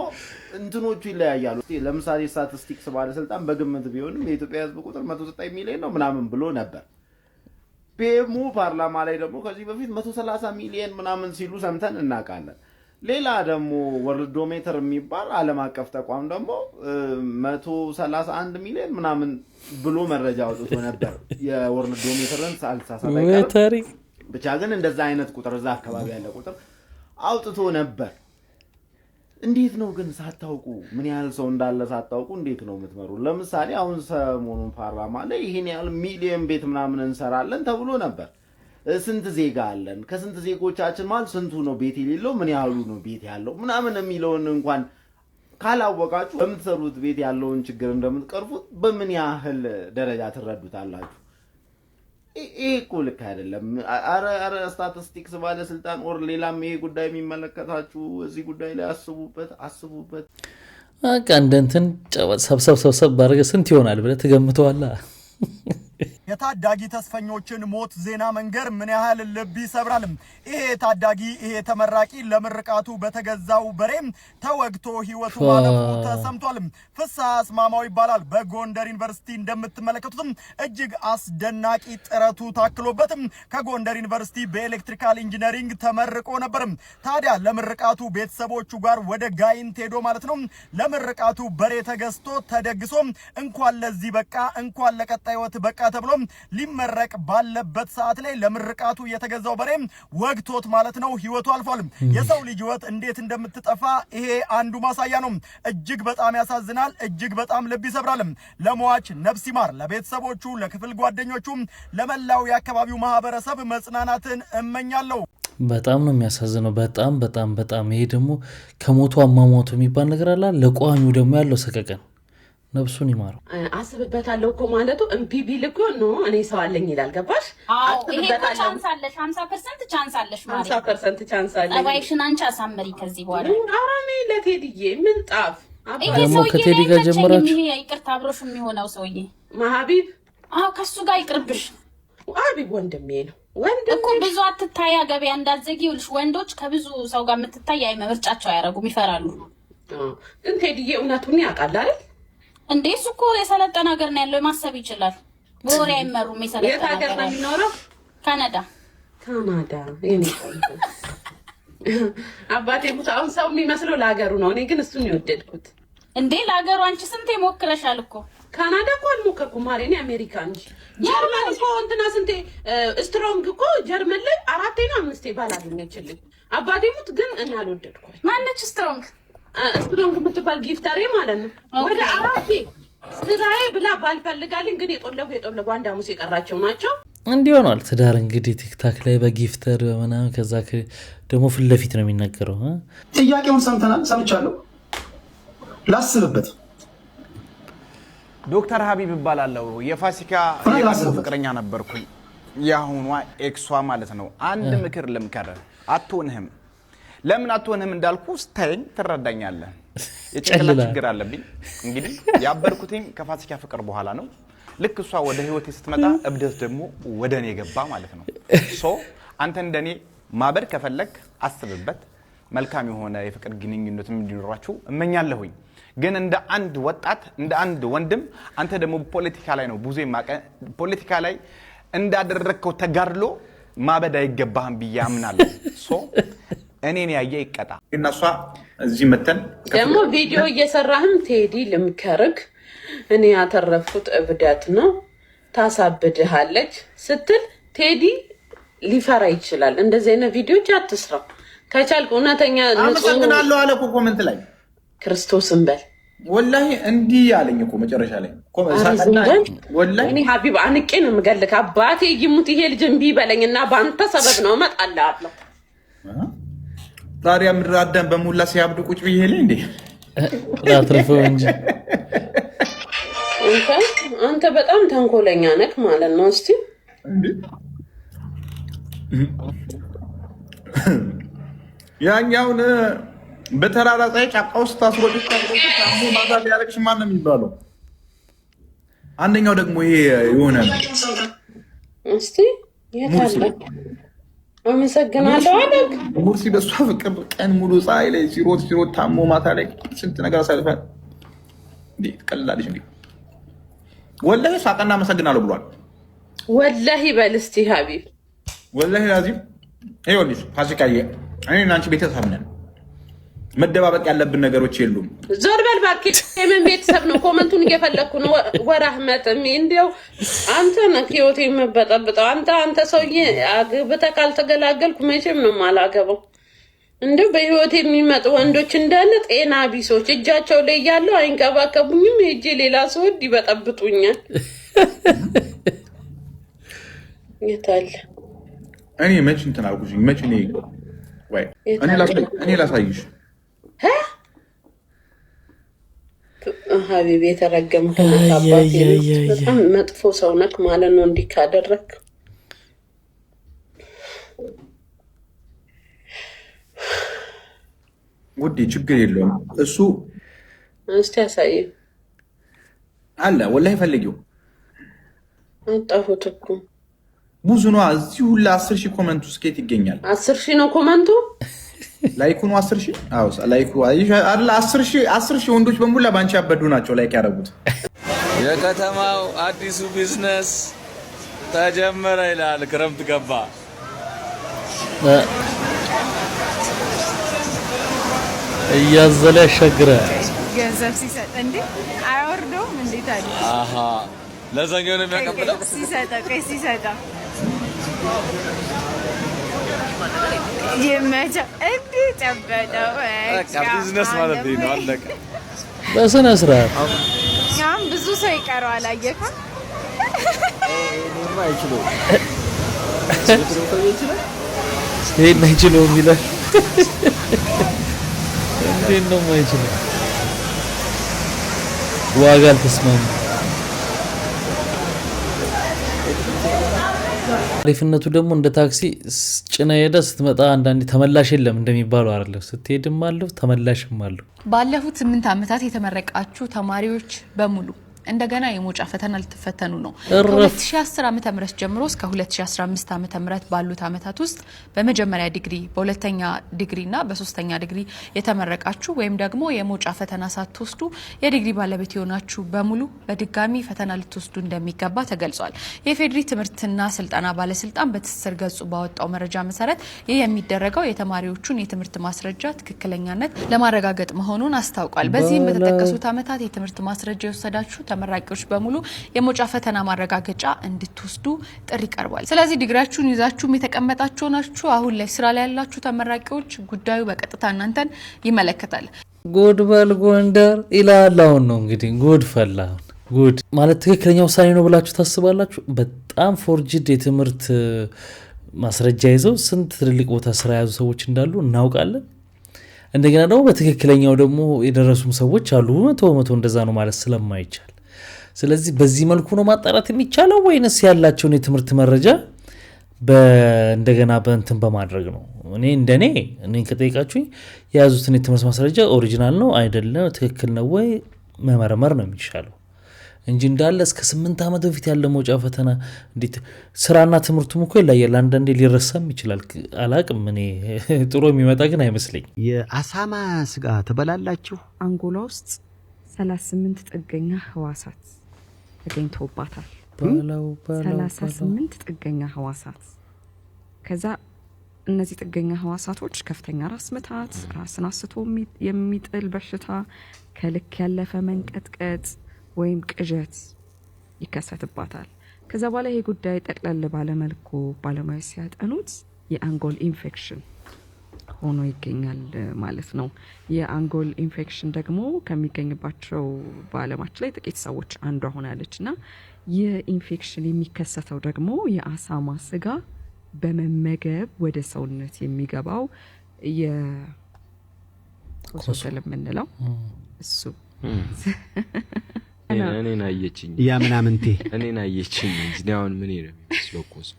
S20: እንትኖቹ ይለያያሉ። ለምሳሌ ስታቲስቲክስ ባለስልጣን በግምት ቢሆንም የኢትዮጵያ ህዝብ ቁጥር 109 ሚሊዮን ነው ምናምን ብሎ ነበር። ፒኤሙ ፓርላማ ላይ ደግሞ ከዚህ በፊት 130 ሚሊዮን ምናምን ሲሉ ሰምተን እናውቃለን። ሌላ ደግሞ ወርልዶሜትር የሚባል ዓለም አቀፍ ተቋም ደግሞ 131 ሚሊዮን ምናምን ብሎ መረጃ አውጥቶ ነበር። የወርልዶሜትርን ሳልሳሳት ብቻ ግን እንደዛ አይነት ቁጥር እዛ አካባቢ ያለ ቁጥር አውጥቶ ነበር። እንዴት ነው ግን ሳታውቁ ምን ያህል ሰው እንዳለ ሳታውቁ እንዴት ነው የምትመሩ? ለምሳሌ አሁን ሰሞኑን ፓርላማ ላይ ይሄን ያህል ሚሊዮን ቤት ምናምን እንሰራለን ተብሎ ነበር። ስንት ዜጋ አለን? ከስንት ዜጎቻችን ማለት ስንቱ ነው ቤት የሌለው? ምን ያህሉ ነው ቤት ያለው? ምናምን የሚለውን እንኳን ካላወቃችሁ በምትሰሩት ቤት ያለውን ችግር እንደምትቀርፉት በምን ያህል ደረጃ ትረዱታላችሁ? ይሄ እኮ ልክ አይደለም። አረ ስታቲስቲክስ ባለስልጣን ኦር ሌላም ይሄ ጉዳይ የሚመለከታችሁ እዚህ ጉዳይ ላይ አስቡበት።
S4: በቃ እንደንትን ሰብሰብ ባረገ ስንት ይሆናል ብለህ ትገምተዋለህ?
S14: የታዳጊ ተስፈኞችን ሞት ዜና መንገር ምን ያህል ልብ ይሰብራል። ይሄ ታዳጊ ይሄ ተመራቂ ለምርቃቱ በተገዛው በሬም ተወግቶ ህይወቱ ማለፉ ተሰምቷል። ፍስሐ አስማማው ይባላል። በጎንደር ዩኒቨርሲቲ እንደምትመለከቱትም እጅግ አስደናቂ ጥረቱ ታክሎበትም ከጎንደር ዩኒቨርሲቲ በኤሌክትሪካል ኢንጂነሪንግ ተመርቆ ነበር። ታዲያ ለምርቃቱ ቤተሰቦቹ ጋር ወደ ጋይንት ሄዶ ማለት ነው ለምርቃቱ በሬ ተገዝቶ ተደግሶ እንኳን ለዚህ በቃ እንኳን ለቀጣይ ህይወት በቃ ተብሎ ሊመረቅ ባለበት ሰዓት ላይ ለምርቃቱ የተገዛው በሬ ወግቶት ማለት ነው ህይወቱ አልፏል። የሰው ልጅ ህይወት እንዴት እንደምትጠፋ ይሄ አንዱ ማሳያ ነው። እጅግ በጣም ያሳዝናል። እጅግ በጣም ልብ ይሰብራል። ለሟች ነፍስ ይማር፣ ለቤተሰቦቹ፣ ለክፍል ጓደኞቹ፣ ለመላው የአካባቢው ማህበረሰብ መጽናናትን እመኛለሁ።
S4: በጣም ነው የሚያሳዝነው። በጣም ይሄ ደግሞ ከሞቱ አሟሟቱ የሚባል ነገር አለ። ለቋሚው ደግሞ ያለው ሰቀቀን ነፍሱን ይማረው።
S15: አስብበታለሁ እኮ ማለቱ እምቢ ቢል እኮ ነው እኔ ሰው አለኝ ይላል። ገባሽ?
S24: ይሄ ቻንስ አለሽ፣ 50% ቻንስ አለሽ ማለት
S15: 50% ቻንስ አለሽ።
S24: ጠባይሽን አንቺ አሳመሪ ከዚህ በኋላ።
S15: ኧረ እኔ ለቴዲዬ ምን ጣፍ
S4: ደግሞ ከቴዲ ጋር ጀምራችሁ
S24: ይሄ ይቅርታ አብሮሽ የሚሆነው ሰውዬ
S15: ማህቢብ።
S24: ከሱ ጋር ይቅርብሽ።
S15: ማህቢብ ወንድሜ ነው።
S24: እኮ ብዙ አትታያ ገበያ እንዳትዘጊ ይልሽ። ወንዶች ከብዙ ሰው ጋር የምትታይ ምርጫቸው አያረጉም፣ ይፈራሉ።
S15: ግን ቴዲዬ እውነቱን ያውቃል አይደል
S24: እንዴ? እሱ እኮ የሰለጠነ ሀገር ነው ያለው፣ ማሰብ ይችላል። በወሬ አይመሩም። የሰለጠነ
S15: ሀገር ነው የሚኖረው።
S24: ካናዳ
S15: የኔ አባቴ ሙት። አሁን ሰው የሚመስለው ለሀገሩ ነው። እኔ ግን እሱን የወደድኩት
S24: እንዴ ለሀገሩ። አንቺ ስንቴ ሞክረሻል እኮ
S15: ካናዳ እኮ አልሞከርኩም ማሬ አሜሪካ እንጂ ጀርመን እኮ እንትና ስንቴ ስትሮንግ እኮ ጀርመን ላይ 4 እና 5 ባላገኘችልኝ አባቴ ሙት ግን እና አልወደድኩም
S24: ማነች ስትሮንግ
S15: የምትባል ጊፍተሬ ማለት ነው ወደ 4 ስራዬ ብላ ባልፈልጋልኝ ግን የጦለጉ አንድ አሙስ የቀራቸው ናቸው
S4: እንዲህ ሆኗል ትዳር እንግዲህ ቲክታክ ላይ በጊፍተር ምናምን ከዛ ደግሞ ፊት ለፊት ነው የሚነገረው
S2: ጥያቄውን ሰምቻለሁ ላስብበት
S18: ዶክተር ሀቢብ ይባላል የፋሲካ ፍቅረኛ ነበርኩኝ ያሁኗ ኤክሷ ማለት ነው አንድ ምክር ልምከር አትሆንህም ለምን አትሆንህም እንዳልኩ ስታይኝ ትረዳኛለህ የጭንቅላት ችግር አለብኝ እንግዲህ ያበርኩትኝ ከፋሲካ ፍቅር በኋላ ነው ልክ እሷ ወደ ህይወቴ ስትመጣ እብደት ደግሞ ወደኔ ገባ ማለት ነው ሶ አንተ እንደኔ ማበር ከፈለክ አስብበት መልካም የሆነ የፍቅር ግንኙነትም እንዲኖራችሁ እመኛለሁኝ ግን እንደ አንድ ወጣት እንደ አንድ ወንድም አንተ ደግሞ ፖለቲካ ላይ ነው ብዙ ፖለቲካ ላይ እንዳደረከው ተጋርሎ ማበድ አይገባህም ብያምናለሁ ሶ እኔን ያየ ይቀጣ
S2: እናሷ እዚህ መተን
S15: ደግሞ ቪዲዮ እየሰራህም ቴዲ ልምከርክ እኔ ያተረፍኩት እብደት ነው ታሳብድሃለች ስትል ቴዲ ሊፈራ ይችላል እንደዚህ አይነት ቪዲዮች አትስራ ከቻልክ እውነተኛ
S2: አመሰግናለሁ አለ እኮ ኮሜንት ላይ
S15: ክርስቶስን በል
S2: ወላሂ እንዲህ ያለኝ እኮ መጨረሻ ላይ
S15: ወላሂ እኔ ሀቢብ አንቄ ነው የምገልክ አባቴ ይሙት ይሄ ልጅ እምቢ በለኝና በአንተ ሰበብ ነው እመጣልሃለሁ
S2: ታዲያ ምድር አዳም በሙላ ሲያብዱ ቁጭ ብዬ ላይ እንዴ
S4: ላትረፈው እንጂ
S15: አንተ በጣም ተንኮለኛ ነህ ማለት ነው እስቲ
S2: እንዴ ያኛውን በተራራ ፀሐይ ጫካ ውስጥ ታስሮጭ ታሞ ማዛብ ያለቅሽ ማን ነው የሚባለው አንደኛው ደግሞ ይሄ የሆነ
S15: እስቲ የታለ አመሰግናለሁ አለክ
S2: ሙርሲ በሷ ፍቅር ቀን ሙሉ ፀሐይ ላይ ሲሮት ታሞ ማታ ላይ ስንት ነገር አሳልፈን እንዴ ቀላልሽ እንዴ ወላሂ ሳቀና አመሰግናለሁ ብሏል
S15: ወላሂ በልስቲ ሀቢብ
S2: ወላሂ ላዚም ይኸውልሽ ፋሲካዬ እኔና አንቺ ቤተሰብ ነን መደባበቅ ያለብን ነገሮች የሉም
S15: ዞር በል እባክህ የምን ቤተሰብ ነው ኮመንቱን እየፈለኩ ነው ወራህመት እንዴው አንተ ነህ ህይወቴ የምበጠብጠው አንተ ሰውዬ አግብተህ ካልተገላገልኩ መቼም ነው የማላገባው እንደው በህይወቴ የሚመጡ ወንዶች እንዳለ ጤና ቢሶች እጃቸው ላይ ያለው አይንቀባቀቡኝም ሄጄ ሌላ ሰው ይበጠብጡኛል የታለ
S2: እኔ መች እንትን አልኩሽ መች እኔ ወይ እኔ ላሳይሽ
S15: ሀቢብ የተረገምክ አባቴ በጣም መጥፎ ሰው ነክ ማለት ነው እንዲህ ካደረክ
S2: ውዴ ችግር የለውም እሱ
S15: እስቲ ያሳይ
S2: አለ ወላሂ ፈልጊው
S15: አጣሁት እኮ
S2: ብዙ ነው እዚህ ሁላ 10,000 ኮሜንት ውስጥ ከት ይገኛል
S15: 10,000 ነው ኮሜንቱ
S2: ላይኩ ነው 10,000 አዎ ላይኩ አይደል 10,000 ወንዶች በሙላ ባንቺ ያበዱ ናቸው ላይክ ያደረጉት
S16: የከተማው አዲሱ ቢዝነስ ተጀመረ ይላል ክረምት ገባ
S4: እያዘለ ያሻግራል
S17: ገንዘብ ሲሰጥ እንዴ አይወርደውም እንዴ ታዲያ
S16: አሃ ለዛኛው ነው የሚያቀብለው
S17: ሲሰጠው ይመቻ እንዴ ጨበጠው
S16: በቃ ቢዝነስ ማለት ነው አለቀ
S4: በስነ ስርዓት
S17: ያም ብዙ ሰው ይቀረዋል አየካ
S3: እኔማ አይችልም
S4: ይሄን አይችልም ይላል እንዴት ነው የማይችለው ዋጋ አልተስማማም አሪፍነቱ ደግሞ እንደ ታክሲ ጭና ሄደ ስትመጣ አንዳንዴ ተመላሽ የለም እንደሚባለው አይደለም ስትሄድም አለው ተመላሽም አለው
S12: ባለፉት 8 ዓመታት የተመረቃችሁ ተማሪዎች በሙሉ እንደገና የሞጫ ፈተና ልትፈተኑ ነው ከ2010 ዓመተ ምህረት ጀምሮ እስከ 2015 ዓመተ ምህረት ባሉት ዓመታት ውስጥ በመጀመሪያ ዲግሪ በሁለተኛ ዲግሪና በሶስተኛ ዲግሪ የተመረቃችሁ ወይም ደግሞ የሞጫ ፈተና ሳትወስዱ የዲግሪ ባለቤት የሆናችሁ በሙሉ በድጋሚ ፈተና ልትወስዱ እንደሚገባ ተገልጿል የፌድሪ ትምህርትና ስልጠና ባለስልጣን በትስስር ገጹ ባወጣው መረጃ መሰረት ይህ የሚደረገው የተማሪዎቹን የትምህርት ማስረጃ ትክክለኛነት ለማረጋገጥ መሆኑን አስታውቋል በዚህም በተጠቀሱት ዓመታት የትምህርት ማስረጃ የወሰዳችሁ ተመራቂዎች በሙሉ የመውጫ ፈተና ማረጋገጫ እንድትወስዱ ጥሪ ቀርቧል። ስለዚህ ዲግሪያችሁን ይዛችሁም የተቀመጣችሁ ናችሁ አሁን ላይ ስራ ላይ ያላችሁ ተመራቂዎች ጉዳዩ በቀጥታ እናንተን ይመለከታል።
S4: ጉድ በል ጎንደር ይላል። አሁን ነው እንግዲህ ጉድ ፈላ። ጉድ ማለት ትክክለኛ ውሳኔ ነው ብላችሁ ታስባላችሁ? በጣም ፎርጅድ የትምህርት ማስረጃ ይዘው ስንት ትልልቅ ቦታ ስራ ያዙ ሰዎች እንዳሉ እናውቃለን። እንደገና ደግሞ በትክክለኛው ደግሞ የደረሱም ሰዎች አሉ። መቶ እንደዛ ነው ማለት ስለማይቻል፣ ስለዚህ በዚህ መልኩ ነው ማጣራት የሚቻለው ወይንስ ያላቸውን የትምህርት መረጃ እንደገና በእንትን በማድረግ ነው? እኔ ከጠይቃችሁኝ የያዙትን የትምህርት ማስረጃ ኦሪጂናል ነው አይደለም፣ ትክክል ነው ወይ መመርመር ነው የሚሻለው እንጂ እንዳለ እስከ 8 ዓመት በፊት ያለ መውጫ ፈተና እንዴት ስራና ትምህርቱም እኮ ይለያል። አንዳንዴ ሊረሳም ይችላል። አላቅም እኔ ጥሩ የሚመጣ ግን አይመስለኝ።
S1: የአሳማ ስጋ ተበላላችሁ?
S10: አንጎላ ውስጥ 38 ጥገኛ ህዋሳት ተገኝተውባታል። 38 ጥገኛ ህዋሳት። ከዛ እነዚህ ጥገኛ ህዋሳቶች ከፍተኛ ራስ ምታት፣ ራስን አስቶ የሚጥል በሽታ፣ ከልክ ያለፈ መንቀጥቀጥ ወይም ቅዠት ይከሰትባታል። ከዛ በኋላ ይሄ ጉዳይ ጠቅለል ባለመልኩ ባለሙያዎች ሲያጠኑት የአንጎል ኢንፌክሽን ሆኖ ይገኛል ማለት ነው። የአንጎል ኢንፌክሽን ደግሞ ከሚገኝባቸው በዓለማችን ላይ ጥቂት ሰዎች አንዷ ሆናለችና ይህ ኢንፌክሽን የሚከሰተው ደግሞ የአሳማ ስጋ በመመገብ ወደ ሰውነት የሚገባው የኮሶተል የምንለው እሱ
S1: እኔን አየችኝ ያ ምናምንቴ
S19: እኔን አየችኝ እንጂ አሁን ምን ነው የሚመስለው ኮሶ?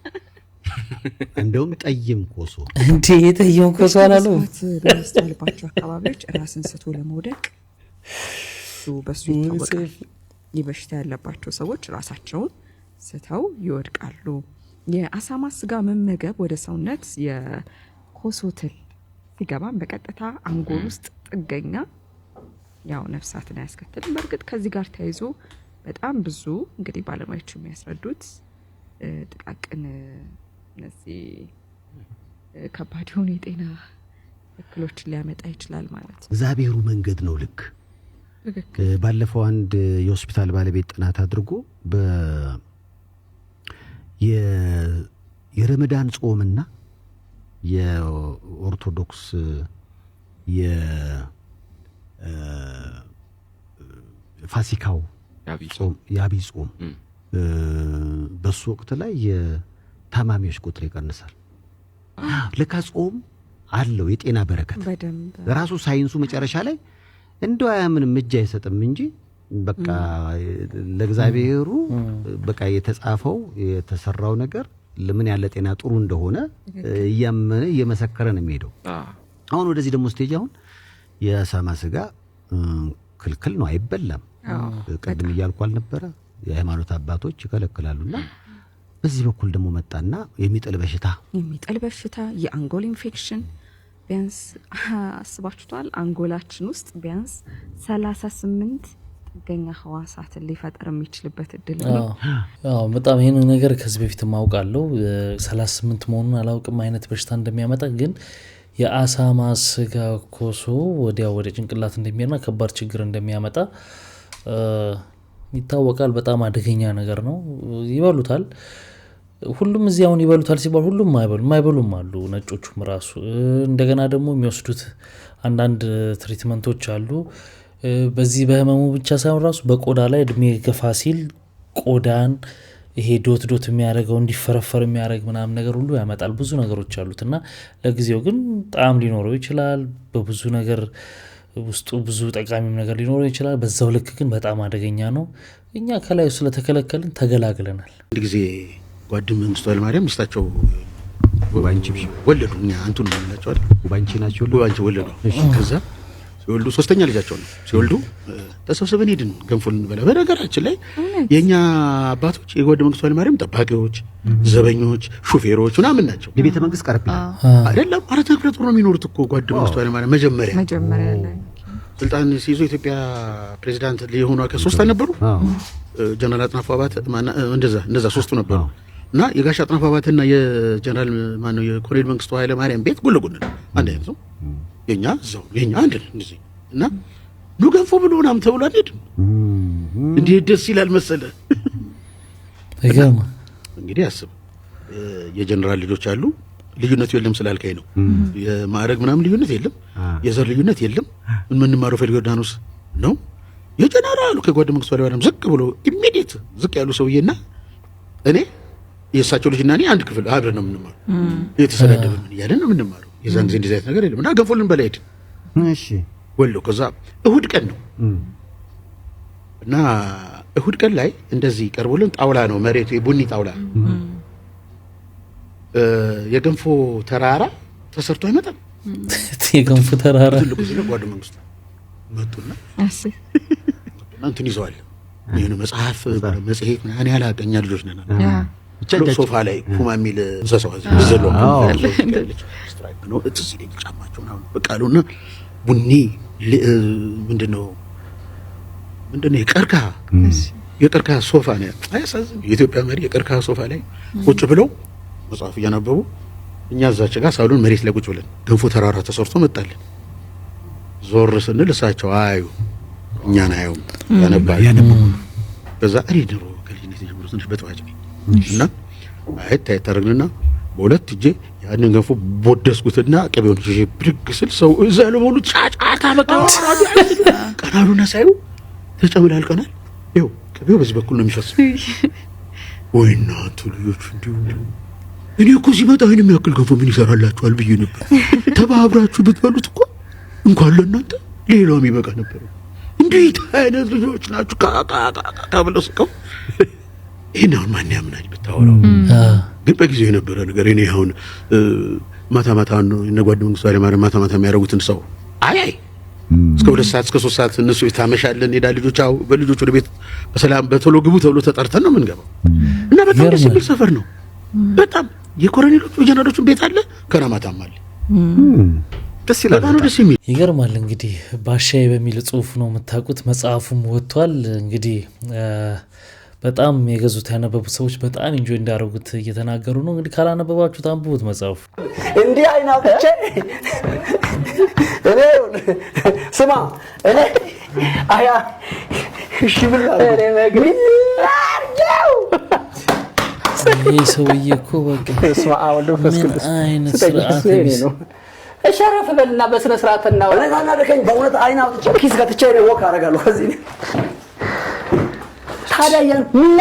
S1: እንደውም ጠይም ኮሶ
S4: እንዴ ጠይም ኮሶ አላለው።
S10: በሚስተዋልባቸው አካባቢዎች ራስን ስቶ ለመውደቅ በሱ ይታወቃል። ይህ በሽታ ያለባቸው ሰዎች ራሳቸውን ስተው ይወድቃሉ። የአሳማ ስጋ መመገብ ወደ ሰውነት የኮሶትል ሲገባም በቀጥታ አንጎል ውስጥ ጥገኛ ያው ነፍሳትን ያስከትላል። በእርግጥ ከዚህ ጋር ተያይዞ በጣም ብዙ እንግዲህ ባለሙያዎች የሚያስረዱት ጥቃቅን እነዚህ ከባድ የሆኑ የጤና እክሎችን ሊያመጣ ይችላል ማለት ነው።
S1: እግዚአብሔሩ መንገድ ነው ልክ። ባለፈው አንድ የሆስፒታል ባለቤት ጥናት አድርጎ የረመዳን ጾምና የኦርቶዶክስ ፋሲካው ጾም የአብይ ጾም በሱ ወቅት ላይ የታማሚዎች ቁጥር ይቀንሳል። ለካ ጾም አለው የጤና በረከት ራሱ ሳይንሱ መጨረሻ ላይ እንደው አያምንም እጅ አይሰጥም እንጂ በቃ ለእግዚአብሔሩ በቃ የተጻፈው የተሰራው ነገር ለምን ያለ ጤና ጥሩ እንደሆነ እያመነ እየመሰከረ ነው የሚሄደው። አሁን ወደዚህ ደግሞ ስቴጅ አሁን የአሳማ ስጋ ክልክል ነው አይበላም። ቀድም እያልኩ አልነበረ የሃይማኖት አባቶች ይከለክላሉና በዚህ በኩል ደግሞ መጣና የሚጥል በሽታ የአንጎል ኢንፌክሽን ቢያንስ አስባችሁታል? አንጎላችን ውስጥ ቢያንስ 38 ጥገኛ ህዋሳትን ሊፈጠር የሚችልበት እድል ነው።
S4: በጣም ይሄን ነገር ከዚህ በፊት ማውቃለሁ። 38 መሆኑን አላውቅም አይነት በሽታ እንደሚያመጣ ግን የአሳማ ስጋ ኮሶ ወዲያው ወደ ጭንቅላት እንደሚያና ከባድ ችግር እንደሚያመጣ ይታወቃል። በጣም አደገኛ ነገር ነው። ይበሉታል። ሁሉም እዚህ አሁን ይበሉታል ሲባል ሁሉም ማይበሉም አሉ፣ ነጮቹም ራሱ። እንደገና ደግሞ የሚወስዱት አንዳንድ ትሪትመንቶች አሉ። በዚህ በህመሙ ብቻ ሳይሆን ራሱ በቆዳ ላይ እድሜ ገፋ ሲል ቆዳን ይሄ ዶት የሚያደርገው እንዲፈረፈር የሚያደርግ ምናምን ነገር ሁሉ ያመጣል። ብዙ ነገሮች አሉትና ለጊዜው ግን ጣዕም ሊኖረው ይችላል። በብዙ ነገር ውስጡ ብዙ ጠቃሚም ነገር ሊኖረው ይችላል። በዛው ልክ ግን በጣም አደገኛ ነው። እኛ ከላይ ስለተከለከልን ተገላግለናል።
S1: አንድ ጊዜ ጓደኛ መንግስቱ ኃይለማርያም ሚስታቸው ጉባንቺ ወለዱ። አንቱን ነው ያላቸው ጉባንቺ ናቸው ወለዱ። ከዛ ሲወልዱ ሶስተኛ ልጃቸው ነው። ሲወልዱ ተሰብስበን ሄድን ገንፎ ልንበላ። በነገራችን ላይ የኛ አባቶች የጓደኛ መንግስቱ ኃይለማርያም ጠባቂዎች፣ ዘበኞች፣ ሹፌሮች ምናምን ናቸው። የቤተ መንግስት ቀርብ አይደለም። አራት ክፍለ ጦር ነው የሚኖሩት እኮ ጓደኛ መንግስቱ ኃይለማርያም መጀመሪያ ላይ ስልጣን ሲይዙ ኢትዮጵያ ፕሬዝዳንት ሊሆኑ ከሶስት ነበሩ። ጀነራል አጥናፉ አባተ እንደዛ ሶስቱ ነበሩ እና የጋሽ አጥናፉ አባተና የጀነራል ማነው የኮሎኔል መንግስቱ ኃይለማርያም ቤት ጎን ለጎን ነው። አንድ አይነት ነው። የኛ አንድ እንደዚህ እና
S5: ኑ ገንፎ ብሎናም ተብሎ አይደል እንዴ ደስ ይላል መሰለ
S4: አይገርም
S5: እንግዲህ አስብ የጀነራል ልጆች አሉ ልዩነት የለም ስላልከኝ ነው የማዕረግ ምናምን ልዩነት የለም የዘር ልዩነት የለም ምን ማሮ ፈልገዳኖስ ነው የጀነራሉ ከጓደ መንግስቱ ኃይለማርያም ዝቅ ብሎ ኢሚዲየት ዝቅ ያሉ ሰውዬና እኔ የሳቸው ልጅና እኔ አንድ ክፍል አብረን ነው የምንማረው የተሰዳደበ ምን ያለን ነው የምንማረው የዛን ጊዜ እንደዚህ አይነት ነገር የለም እና ገንፎልን በላይድ
S1: እሺ
S5: ወሎ ከዛ እሁድ ቀን ነው እና እሁድ ቀን ላይ እንደዚህ ቀርቦልን ጣውላ ነው መሬቱ የቡኒ ጣውላ የገንፎ ተራራ ተሰርቶ አይመጣም
S4: የገንፎ ተራራ
S5: ጓደ መንግስቱ መጡና እንትን ይዘዋል ይሄን መጽሐፍ መጽሔት ምናምን ያላቀኛ ልጆች ነን ሶፋ ላይ ኩማ የሚል እንሰሳው ዘሎ ስትራይክ ነው እዚህ ሲል ጫማቸው ነው በቃሉና ቡኒ ምንድነው የቀርካ ሶፋ ነው አያሳዝን የኢትዮጵያ መሪ የቀርካ ሶፋ ላይ ቁጭ ብለው መጽሐፍ እያነበቡ እኛ እዛች ጋር ሳሎን መሬት ላይ ቁጭ ብለን ገንፎ ተራራ ተሰርቶ መጣልን ዞር ስንል እሳቸው አዩ እኛን አዩ ያነባሉ በዛ አሪድሮ ከልጅነት ጀምሮ ትንሽ በጥዋጭ እና አይታይ ታረግልና በሁለት እጄ ያንን ገንፎ ቦደስኩትና ቅቤውን ይዤ ብድግ ስል ሰው እዛ ለሞሉ ጫጫታ በቃ ቀናሉና ሳዩ ተጨምላልቀናል ይኸው ቅቤው በዚህ በኩል ነው የሚፈስ ወይና ልጆች እንዲሁ እኔ እኮ ሲመጣ ይሄን የሚያክል ገንፎ ምን ይሰራላችኋል ብዬ ነበር ተባብራችሁ ብትበሉት እኮ እንኳን ለእናንተ ሌላውም ይበቃ ነበር እንዴት አይነት ልጆች ናችሁ ካብለው ስቀው ይሄን አሁን ማን ያምናል ብታወራው ግን በጊዜው የነበረ ነገር እኔ አሁን ማታ ነው እነጓደ መንግስቱ ኃይለማርያም ማታ የሚያደርጉትን ሰው አይ እስከ 2 ሰዓት እስከ 3 ሰዓት እነሱ ይታመሻለን ሄዳ ልጆች አው በልጆች ወደ ቤት በሰላም በቶሎ ግቡ ተብሎ ተጠርተን ነው የምንገባው እና በጣም ደስ የሚል ሰፈር ነው በጣም የኮሎኔሎቹ ጀነራሎቹ ቤት አለ ከራማታም አለ ደስ ይላል ነው ደስ የሚል
S4: ይገርማል እንግዲህ ባሻይ በሚል ጽሁፍ ነው የምታውቁት መጽሐፉም ወጥቷል እንግዲህ በጣም የገዙት ያነበቡት ሰዎች በጣም ኢንጆይ እንዳደረጉት እየተናገሩ ነው እንግዲህ ካላነበባችሁት አንብቡት መጽሐፉ
S7: እንዴ አይናውጥቼ እኔ ስማ እኔ አያ እሺ ብላ እኔ መግቢ
S4: ይሄ ሰውዬ እኮ በቃ
S7: ስማ አወልዶ ፈስክልስ
S4: አይነት ስርዓት ነው
S7: እሸረፍ በልና በስነ ስርዓትና እኔ ታናደከኝ በእውነት አይናውጥቼ ኪስ ገትቼ ነው ወክ አደርጋለሁ እዚህ ታዲያ ምን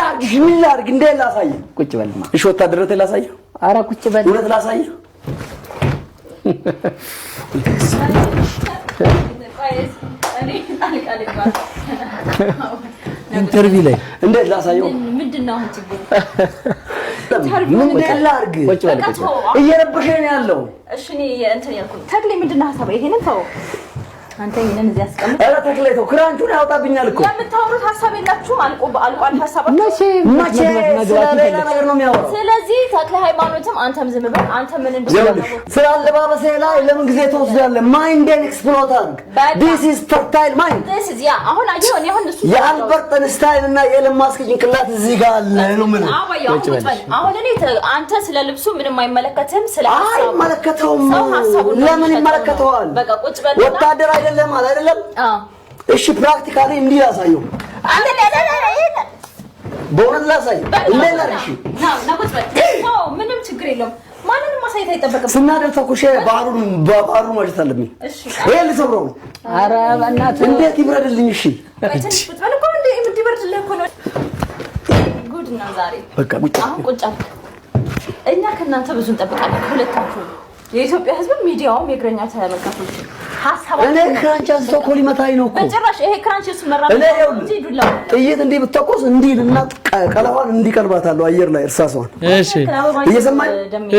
S7: ላድርግ እንዴ ላሳይ ቁጭ በልማ እሺ ወታደረቴ ላሳይ አራ ቁጭ በል እውነት ላሳይ
S4: ኢንተርቪው ላይ
S7: እንዴት ላሳየው
S22: ምንድነው አንቺ
S7: ምን ላድርግ ቁጭ በል እየረበሸኝ ያለው
S22: እሺ እኔ እንትን ያልኩኝ ተክሌ ምንድነው ሐሳብ ይሄንን ተው አንተ ይሄንን እዚህ አስቀምጥ
S7: አረ ተክሌ ተው ክራንቹን ያውጣብኛል እኮ
S22: የምታወሩት ሐሳብ የላችሁ አልቋል ሐሳባችሁ
S7: መቼ ስለሌላ ነገር ነው የሚያወራው
S22: ስለዚህ ተክለ ሃይማኖትም አንተም ዝም በል አንተ ምን እንደሆነ
S7: ስላለባበሴ ላይ ለምን ጊዜ ተወስዳለህ ማይንድን ኤክስፕሎት አድርግ this is fertile mind
S22: this is ያ አሁን አየሁ እኔ አሁን እሱ
S7: የአልበርት አንስታይን እና የኤለን ማስክ ጭንቅላት እዚህ ጋር አለ ነው ምን
S22: አሁን እኔ አንተ ስለ ልብሱ ምንም አይመለከትም ስለ ሐሳቡ
S7: አይመለከተውም ለምን ይመለከተዋል
S22: በቃ ቁጭ በል
S7: ወታደር አይደለም እሺ ፕራክቲካሊ እንዲህ ያሳየው በእውነት ላሳይ እንዴት ላድርግ
S22: ና ቁጭ በል ምንም ችግር የለውም ማንንም ማሳየት አይጠበቅም
S7: ስናደር ተኩሼ ባህሩን ማጀት አለብኝ ይሄ ልሰብረው ነው ኧረ በእናትህ እንዴት ይብረድልኝ እሺ
S22: ቁጭ በል እኮ እንዴ እንዲበርድልህ እኮ ነው ጉድ ነው ዛሬ
S7: በቃ
S22: ቁጭ እኛ ከእናንተ ብዙ እንጠብቃለን ሁለታችሁ የኢትዮጵያ ህዝብ ሚዲያውም የግረኛ ተመልካቾች
S7: እኔ ክራንች አንስቶ እኮ ሊመታኝ ነው እኮ
S22: በጭራሽ ይሄ ክራንች እሱ መራመድ እንጂ ዱላ
S7: ጥይት እንዲህ ብትተኮስ እንዲህ እና ቀለዋን እንዲቀልባታለሁ አየር ላይ እርሳሷን
S4: እሺ
S7: እየሰማኝ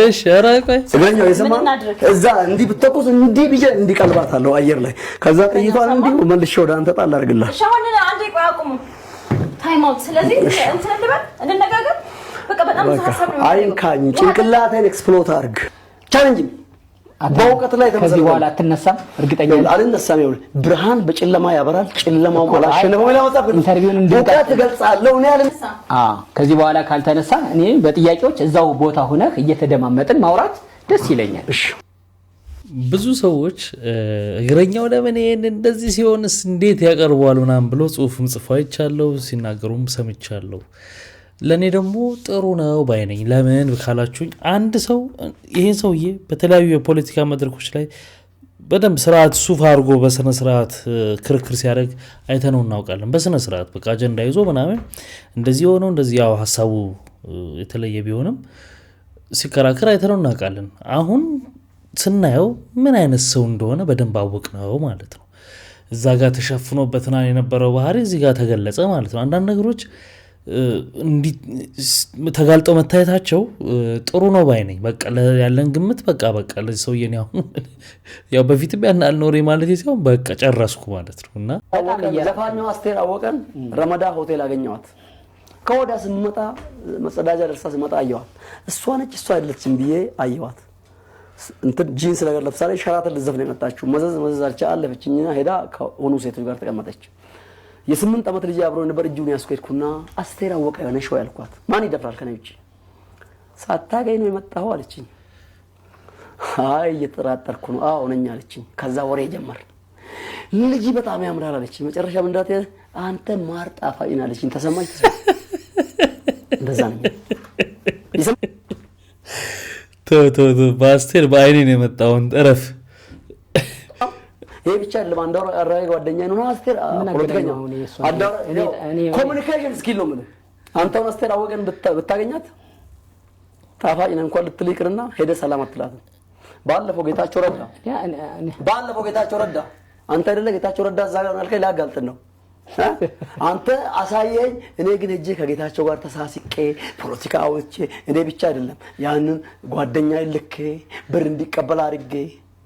S4: እሺ ኧረ ቆይ
S7: እግረኛው እየሰማኝ እዛ እንዲህ ብትተኮስ እንዲህ ብዬ እንዲቀልባታለሁ አየር ላይ ከዛ ጥይቷን እንዲሁ መልሼ ወደ አንተ ጣል አድርግልህ
S22: እሺ አሁን አንዴ ቆይ አቁሙ ታይም አውት ስለዚህ እንትን ልበል እንነጋገር በቃ በጣም ተሐሳብ ነው
S7: አይንካኝ ጭንቅላቴን ኤክስፕሎት አድርግ ቻሌንጅ በእውቀት ላይ
S9: ከዚህ በኋላ አትነሳም እርግጠኛ ነኝ
S7: አልነሳም ይሁን ብርሃን በጨለማ ያበራል ጨለማው ማላሸነፈው ወላ ወጣ
S9: ኢንተርቪውን
S7: እንድትቀጥ ገልጻለሁ እኔ አልነሳ
S9: ከዚህ በኋላ ካልተነሳ እኔ በጥያቄዎች እዛው ቦታ ሆነህ እየተደማመጥን ማውራት ደስ ይለኛል
S7: እሺ
S4: ብዙ ሰዎች እግረኛው ለምን ይሄን እንደዚህ ሲሆንስ እንዴት ያቀርበዋል ምናምን ብሎ ጽሁፍም ጽፈው አይቻለሁ፣ ሲናገሩም ሰምቻለሁ። ለኔ ደግሞ ጥሩ ነው ባይነኝ። ለምን ካላችሁኝ አንድ ሰው ይሄን ሰውዬ በተለያዩ የፖለቲካ መድረኮች ላይ በደንብ ስርዓት ሱፍ አድርጎ በስነ ስርዓት ክርክር ሲያደርግ አይተነው እናውቃለን። በስነ ስርዓት በቃ አጀንዳ ይዞ ምናምን እንደዚህ ሆኖ እንደዚህ ያው ሐሳቡ የተለየ ቢሆንም ሲከራከር አይተነው እናውቃለን። አሁን ስናየው ምን አይነት ሰው እንደሆነ በደንብ አወቅ ነው ማለት ነው። እዛ ጋር ተሸፍኖበትና የነበረው ባህሪ እዚህ ጋር ተገለጸ ማለት ነው። አንዳንድ ነገሮች እንዲ ተጋልጠው መታየታቸው ጥሩ ነው ባይ ነኝ። በቃ ያለን ግምት በቃ ለዚህ ሰውዬ ነው ያው በፊትም ያን አልኖር ማለት ይዘው በቃ ጨረስኩ ማለት ነው። እና
S7: ዘፋኛው አስቴር አወቀን ረመዳ ሆቴል አገኘዋት። ከወዳ ስመጣ መጸዳጃ ደርሳ ስመጣ አየዋት። እሷ ነች እሷ አይደለችም ብዬ አየዋት። እንትን ጂንስ ነገር ለብሳለች። ሸራተን ልዘፍን የመጣችው መዘዝ አለፈችኝና ሄዳ ከሆኑ ሴቶች ጋር ተቀመጠች። የ8 ዓመት ልጅ አብሮ ነበር። እጁን ያስከድኩና አስቴር አወቀ ነሽ ወይ አልኳት። ማን ይደፍራል ከኔ ውጪ? ሳታገኝ ነው የመጣው አለችኝ። አይ እየተጠራጠርኩ ነው። አዎ ነኝ አለችኝ። ከዛ ወሬ ጀመር። ልጅ በጣም ያምራል አለችኝ። መጨረሻ ምን እንዳት አንተ ማር ጣፋጭ ነህ አለችኝ። ተሰማኝ። እንደዛ ነው
S4: በአስቴር በአይኔ ነው የመጣው። ጠረፍ
S7: ይሄ ብቻ አይደለም። አንዳው አራይ ጓደኛዬ ነው አስቴር ፖለቲከኛ አንዳው ኮሙኒኬሽን ስኪል ነው ማለት አንተው አስቴር አወቀን ብታገኛት ጣፋጭ ነህ እንኳን ልትልቅርና ሄደ ሰላም አትላት። ባለፈው ጌታቸው ረዳ አንተ አይደለ ጌታቸው ረዳ እዛ ጋር አልከኝ ላጋልጥ ነው አንተ አሳየኝ። እኔ ግን እጄ ከጌታቸው ጋር ተሳስቄ ፖለቲካ አውጥቼ እኔ ብቻ አይደለም ያንን ጓደኛዬ ልኬ ብር እንዲቀበል አድርጌ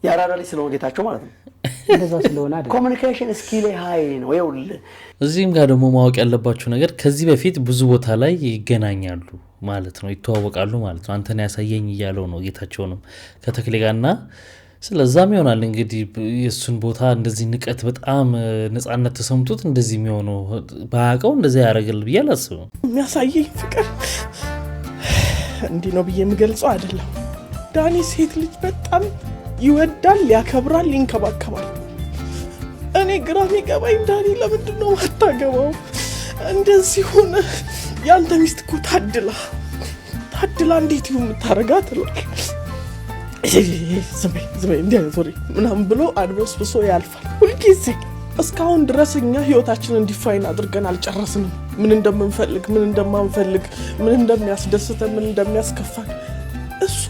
S7: ያራራሊ ስለሆነ ጌታቸው ማለት ነው። እንደዛ ስለሆነ አይደል ኮሙኒኬሽን ስኪል ሃይ ነው ይውል።
S4: እዚህም ጋር ደግሞ ማወቅ ያለባችሁ ነገር ከዚህ በፊት ብዙ ቦታ ላይ ይገናኛሉ ማለት ነው፣ ይተዋወቃሉ ማለት ነው። አንተን ያሳየኝ እያለው ነው ጌታቸውንም ከተክሌ ጋርና ስለዛም ይሆናል እንግዲህ የሱን ቦታ እንደዚህ ንቀት በጣም ነፃነት ተሰምቶት እንደዚህ የሚሆነው ባያቀው እንደዚህ ያረጋል ብዬ አላስብም።
S6: የሚያሳየኝ ፍቅር እንዲህ ነው ብዬ የምገልጸው አይደለም። ዳኒ ሴት ልጅ በጣም ይወዳል፣ ያከብራል፣ ይንከባከባል። እኔ ግራ የሚገባኝ ዳኒ ለምንድን ነው ማታገባው? እንደዚህ ሆነ ያንተ ሚስት እኮ ታድላ እንዴት ይሁን የምታረጋት ነው ዝም እንዴ ሶሪ ምናምን ብሎ አድበስብሶ ያልፋል ሁልጊዜ። እስካሁን ድረስ እኛ ህይወታችንን ዲፋይን አድርገን አልጨረስንም። ምን እንደምንፈልግ፣ ምን እንደማንፈልግ፣ ምን እንደሚያስደስተን፣ ምን እንደሚያስከፋን እሱ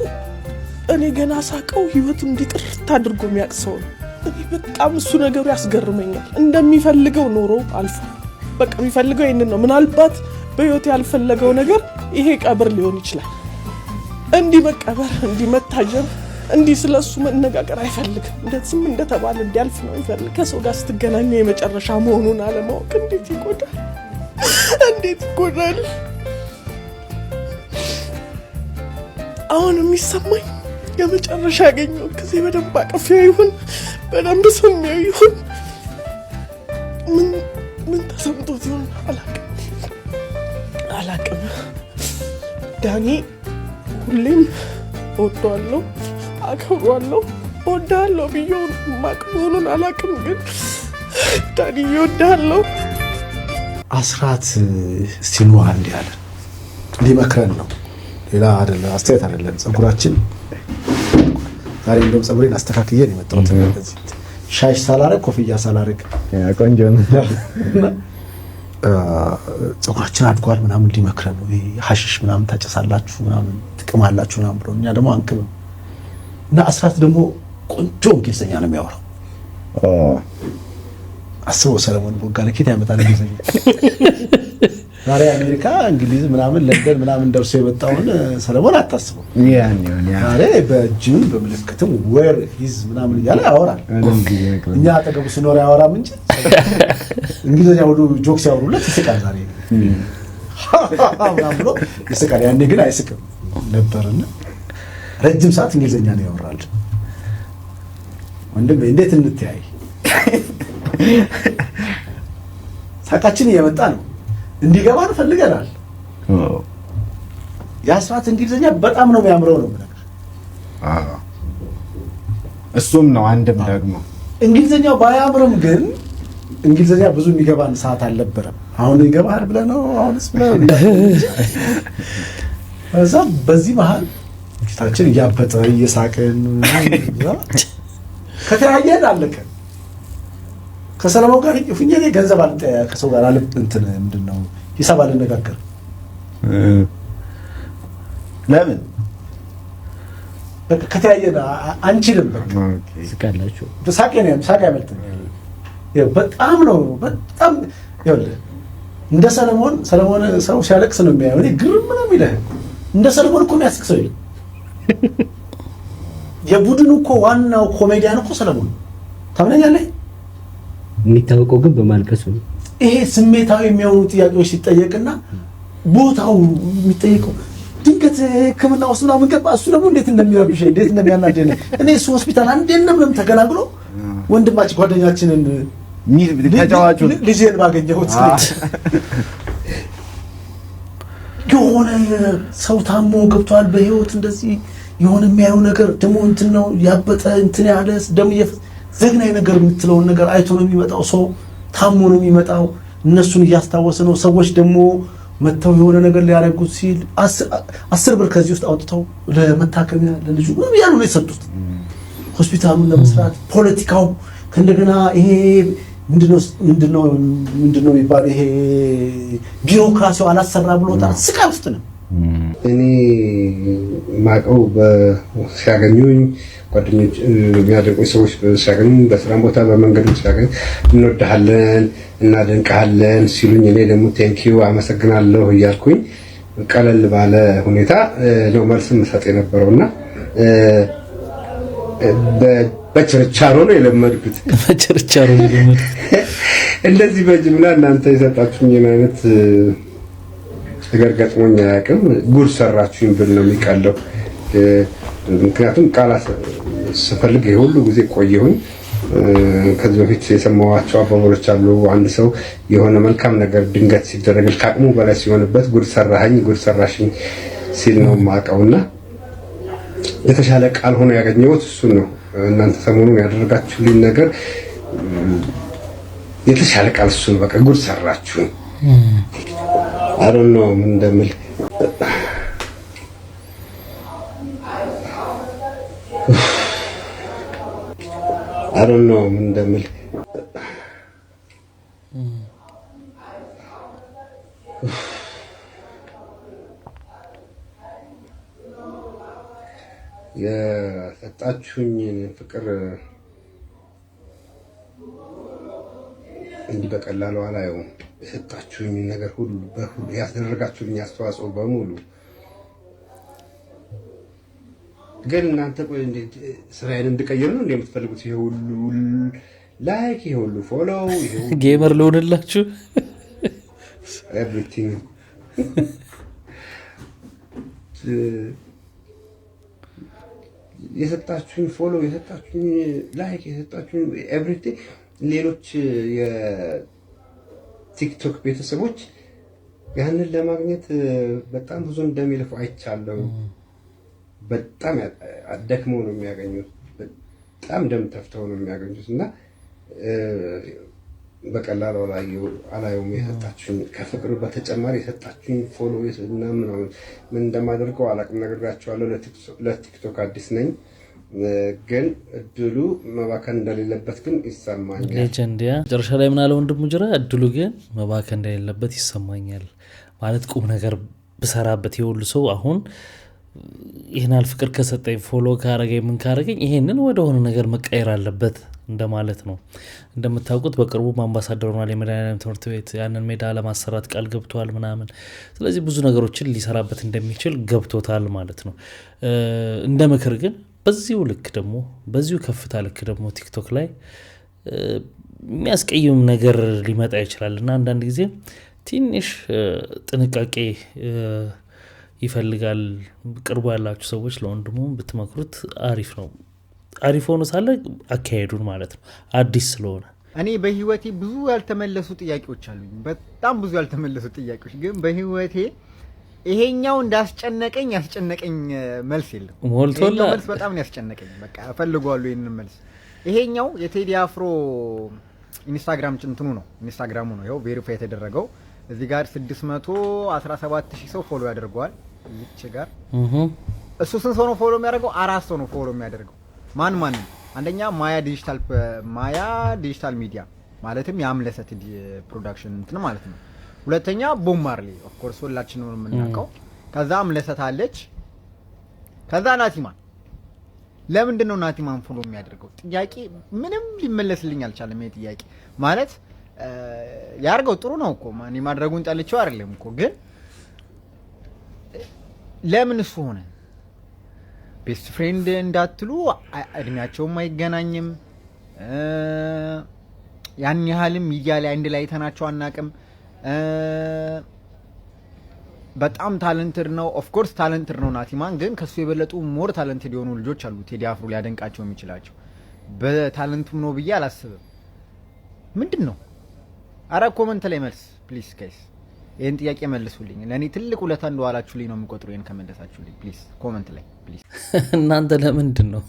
S6: እኔ ገና ሳቀው ህይወቱን እንዲጥርት አድርጎ የሚያቅሰው ነው። በጣም እሱ ነገሩ ያስገርመኛል። እንደሚፈልገው ኖሮ አልፎ በቃ የሚፈልገው ይሄንን ነው። ምናልባት በህይወት ያልፈለገው ነገር ይሄ ቀብር ሊሆን ይችላል። እንዲህ መቀበር፣ እንዲህ መታጀብ፣ እንዲህ ስለሱ መነጋገር አይፈልግም። እንደዚህም እንደተባለ እንዲያልፍ ነው ይፈልግ። ከሰው ጋር ስትገናኙ የመጨረሻ መሆኑን አለማወቅ እንዴት ይጎዳል። አሁን የሚሰማኝ የመጨረሻ ያገኘው ጊዜ በደንብ አቅፊያ ይሁን በደንብ ስሜው ይሁን ምን ተሰምቶት ይሁን አላቅም። ዳኒ ሁሌም እወደዋለሁ፣ አከብረዋለሁ፣ እወዳለሁ ብዬው ማቅሞኑን አላቅም፣ ግን ዳኒ እወዳለሁ።
S1: አስራት ሲኑ አንድ ያለ ሊመክረን ነው፣ ሌላ አይደለም፣ አስተያየት አይደለም። ጸጉራችን ዛሬ እንደውም ጸጉሬን አስተካክዬ ነው የመጣሁት። እንደዚህ ሻሽ ሳላረግ ኮፍያ ሳላረግ ቆንጆ ነው። ጸጉራችን አድጓል ምናምን ሊመክረን ነው። ሐሽሽ ምናምን ታጨሳላችሁ ምናምን ትቅማላችሁ ምናምን ብሎ እኛ ደግሞ አንቅም እና አስራት ደግሞ ቆንጆ እንግሊዘኛ ነው የሚያወራው። አስበው ሰለሞን ቦጋለ ከየት ያመጣል እንግሊዘኛ? ዛሬ አሜሪካ፣ እንግሊዝ ምናምን ለንደን ምናምን ደርሶ የመጣውን ሰለሞን አታስበው። ዛሬ በእጅም በምልክትም ዌር ሂዝ ምናምን እያለ ያወራል። እኛ አጠገቡ ስኖር ያወራም እንጂ እንግሊዘኛ ሁሉ ጆክ ሲያወሩለት ይስቃል። ዛሬ ምናምን ብሎ ይስቃል። ያኔ ግን አይስቅም ነበርና ረጅም ሰዓት እንግሊዘኛ ነው ያወራል። ወንድም እንዴት እንትያይ ሳቃችን እየመጣ ነው። እንዲገባን ፈልገናል። የአስራት እንግሊዘኛ በጣም ነው የሚያምረው ነው ማለት
S18: እሱም ነው አንድም ደግሞ
S8: እንግሊዘኛው ባያምርም ግን እንግሊዘኛ ብዙ የሚገባን ሰዓት አልነበረም። አሁን ይገባል ብለህ ነው አሁንስ ብለህ እዛ በዚህ መሀል ጌታችን እያበጠ እየሳቀን ከተያየን አለቀ። ከሰለሞን ጋር ፍኜ ገንዘብ አልጠያየቅ ከሰው ጋር አለ እንትን ምንድነው ሂሳብ አልነጋገር ለምን በቃ ከተያየን አንችልም። በቃ
S4: ስቃላችሁ
S8: ሳቄ ያመልጠኛል። በጣም ነው በጣም ይኸውልህ እንደ ሰለሞን ሰው ሲያለቅስ ነው የሚያየው። እኔ ግርም ነው የሚለህ እንደ ሰለሞን እኮ የሚያስቅ ሰው የለም። የቡድኑ እኮ ዋናው ኮሜዲያን እኮ ሰለሞን ታምነኛለህ?
S19: የሚታወቀው ግን በማልቀሱ ነው።
S8: ይሄ ስሜታዊ የሚሆኑ ጥያቄዎች ሲጠየቅና ቦታው የሚጠየቀው ድንገት ሕክምና ውስጥ ምናምን ገባ እሱ ደግሞ እንዴት እንደሚረብሸኝ እንዴት እንደሚያናደኝ እኔ እሱ ሆስፒታል አንዴ እንደምንም ተገላግሎ ወንድማችን ጓደኛችንን
S18: ተጫዋቹ
S8: ልጄን ባገኘሁት የሆነ ሰው ታሞ ገብቷል በህይወት እንደዚህ የሆነ የሚያየው ነገር ደግሞ እንትን ነው ያበጠ እንትን ያለ ደም ዘግናኝ ነገር የምትለውን ነገር አይቶ ነው የሚመጣው። ሰው ታሞ ነው የሚመጣው። እነሱን እያስታወሰ ነው። ሰዎች ደግሞ መተው የሆነ ነገር ሊያደርጉት ሲል 10 ብር ከዚህ ውስጥ አውጥተው ለመታከሚያ ለልጁ ምን ያሉ ነው የሰጡት ሆስፒታሉን ለመስራት። ፖለቲካው ከእንደገና ይሄ ምንድነው የሚባለው ይሄ ቢሮክራሲው አላሰራ ብሎታል። ስቃይ ውስጥ ነው።
S11: እኔ ማቀው ሲያገኙኝ ጓደኞች የሚያደርጉኝ ሰዎች ሲያገኙኝ በስራ ቦታ በመንገድ ሲያገኙኝ እንወድሃለን እናደንቅሃለን ሲሉኝ እኔ ደግሞ ቴንኪው አመሰግናለሁ እያልኩኝ ቀለል ባለ ሁኔታ ነው መልስ መስጠት የነበረውና በችርቻሮ ነው የለመድኩት።
S4: በችርቻሮ ነው የለመድኩት።
S11: እንደዚህ በጅምላ እናንተ የሰጣችሁኝን አይነት ነገር ገጥሞኝ አያውቅም። ጉድ ሰራችሁኝ ብል ነው የሚቀለው። ምክንያቱም ቃላት ስፈልግ ይሄ ሁሉ ጊዜ ቆየሁኝ። ከዚህ በፊት የሰማኋቸው አባባሎች አሉ። አንድ ሰው የሆነ መልካም ነገር ድንገት ሲደረግ ከአቅሙ በላይ ሲሆንበት ጉድ ሰራኸኝ፣ ጉድ ሰራሽኝ ሲል ነው የማውቀውና የተሻለ ቃል ሆኖ ያገኘሁት እሱን ነው። እናንተ ሰሞኑን ያደረጋችሁልኝ ነገር የተሻለ ቃል እሱ ነው። በቃ ጉድ ሰራችሁኝ። I don't know ምን እንደምል I don't know ምን እንደምል የሰጣችሁኝ ፍቅር እንዲህ በቀላሉ አላየውም። የሰጣችሁኝ ነገር ሁሉ በሁሉ ያስደረጋችሁኝ አስተዋጽኦ በሙሉ ግን እናንተ ቆይ እንዴት ስራዬን እንድቀይር ነው እንደምትፈልጉት? ይሄ ሁሉ ላይክ፣ ይሄ ሁሉ ፎሎው፣ ይሄ ሁሉ
S4: ጌመር ልሆንላችሁ
S11: ኤቭሪቲንግ የሰጣችሁኝ ፎሎው፣ የሰጣችሁኝ ላይክ፣ የሰጣችሁኝ ኤቭሪቲንግ ሌሎች የቲክቶክ ቤተሰቦች ያንን ለማግኘት በጣም ብዙ እንደሚልፉ አይቻለሁ። በጣም አደክመው ነው የሚያገኙት። በጣም ደም ተፍተው ነው የሚያገኙት እና በቀላሉ አላየውም። የሰጣችሁኝ ከፍቅሩ በተጨማሪ የሰጣችሁኝ ፎሎ እና ምናምን ምን እንደማደርገው አላውቅም። ነግሬያቸዋለሁ። ለቲክቶክ አዲስ ነኝ፣ ግን እድሉ መባከን እንደሌለበት ግን ይሰማኛል።
S4: ሌጀንዲያ መጨረሻ ላይ ምን አለ ወንድሙ ጅራ? እድሉ ግን መባከን እንደሌለበት ይሰማኛል ማለት ቁም ነገር ብሰራበት የሁሉ ሰው አሁን ይህናል ፍቅር ከሰጠኝ ፎሎ ካረገኝ ምን ካረገኝ ይሄንን ወደ ሆነ ነገር መቀየር አለበት እንደማለት ነው። እንደምታውቁት በቅርቡ አምባሳደር ሆኗል የመድኃኒዓለም ትምህርት ቤት ያንን ሜዳ ለማሰራት ቃል ገብቷል ምናምን። ስለዚህ ብዙ ነገሮችን ሊሰራበት እንደሚችል ገብቶታል ማለት ነው። እንደ ምክር ግን በዚሁ ልክ ደግሞ በዚሁ ከፍታ ልክ ደግሞ ቲክቶክ ላይ የሚያስቀይም ነገር ሊመጣ ይችላል እና አንዳንድ ጊዜ ትንሽ ጥንቃቄ ይፈልጋል። ቅርቡ ያላችሁ ሰዎች ለወንድሙ ብትመክሩት አሪፍ ነው። አሪፍ ሆኖ ሳለ አካሄዱን ማለት ነው አዲስ ስለሆነ።
S21: እኔ በህይወቴ ብዙ ያልተመለሱ ጥያቄዎች አሉኝ። በጣም ብዙ ያልተመለሱ ጥያቄዎች ግን በህይወቴ
S13: ይሄኛው እንዳስጨነቀኝ ያስጨነቀኝ መልስ የለም።
S4: ሞልቶላ
S13: መልስ በጣም ነው ያስጨነቀኝ። በቃ እፈልጋለሁ ይሄንን መልስ። ይሄኛው የቴዲ አፍሮ ኢንስታግራም ጭንትኑ ነው፣ ኢንስታግራሙ ነው። ይሄው ቬሪፋይ የተደረገው እዚህ ጋር 617000 ሰው ፎሎ ያደርገዋል። ይቺ ጋር እሱ ስንት ሰው ነው ፎሎ የሚያደርገው? 4 ሰው ነው ፎሎ የሚያደርገው። ማን? አንደኛ ማያ ዲጂታል ሚዲያ ማለትም የአምለሰት ፕሮዳክሽን እንትን ማለት ነው። ሁለተኛ ቦብ ማርሊ ኦፍ ኮርስ ሁላችንም ነው የምናውቀው። ከዛ አምለሰት አለች። ከዛ ናቲማን። ለምንድን ነው ናቲማን ፎሎ የሚያደርገው? ጥያቄ ምንም ሊመለስልኝ አልቻለም። ይሄ ጥያቄ ማለት ያርገው ጥሩ ነው እኮ ማን ማድረጉን ጠልቼው አይደለም እኮ፣ ግን ለምን እሱ ሆነ? ቤስት ፍሬንድ እንዳትሉ እድሜያቸውም አይገናኝም። ያን ያህልም ሚዲያ ላይ አንድ ላይ ተናቸው አናቅም። በጣም ታለንትድ ነው። ኦፍ ኮርስ ታለንትድ ነው ናቲማን፣ ግን ከሱ የበለጡ ሞር ታለንትድ የሆኑ ልጆች አሉ ቴዲ አፍሮ ሊያደንቃቸው የሚችላቸው። በታለንቱም ነው ብዬ አላስብም። ምንድን ነው? አረ ኮመንት ላይ መልስ ፕሊዝ ጋይስ፣ ይሄን ጥያቄ መልሱልኝ። ለኔ ትልቅ ውለታ እንደዋላችሁልኝ ነው የምቆጥሩ። ይሄን ከመለሳችሁልኝ ፕሊዝ ኮመንት ላይ ፕሊዝ።
S4: እናንተ ለምንድን ነው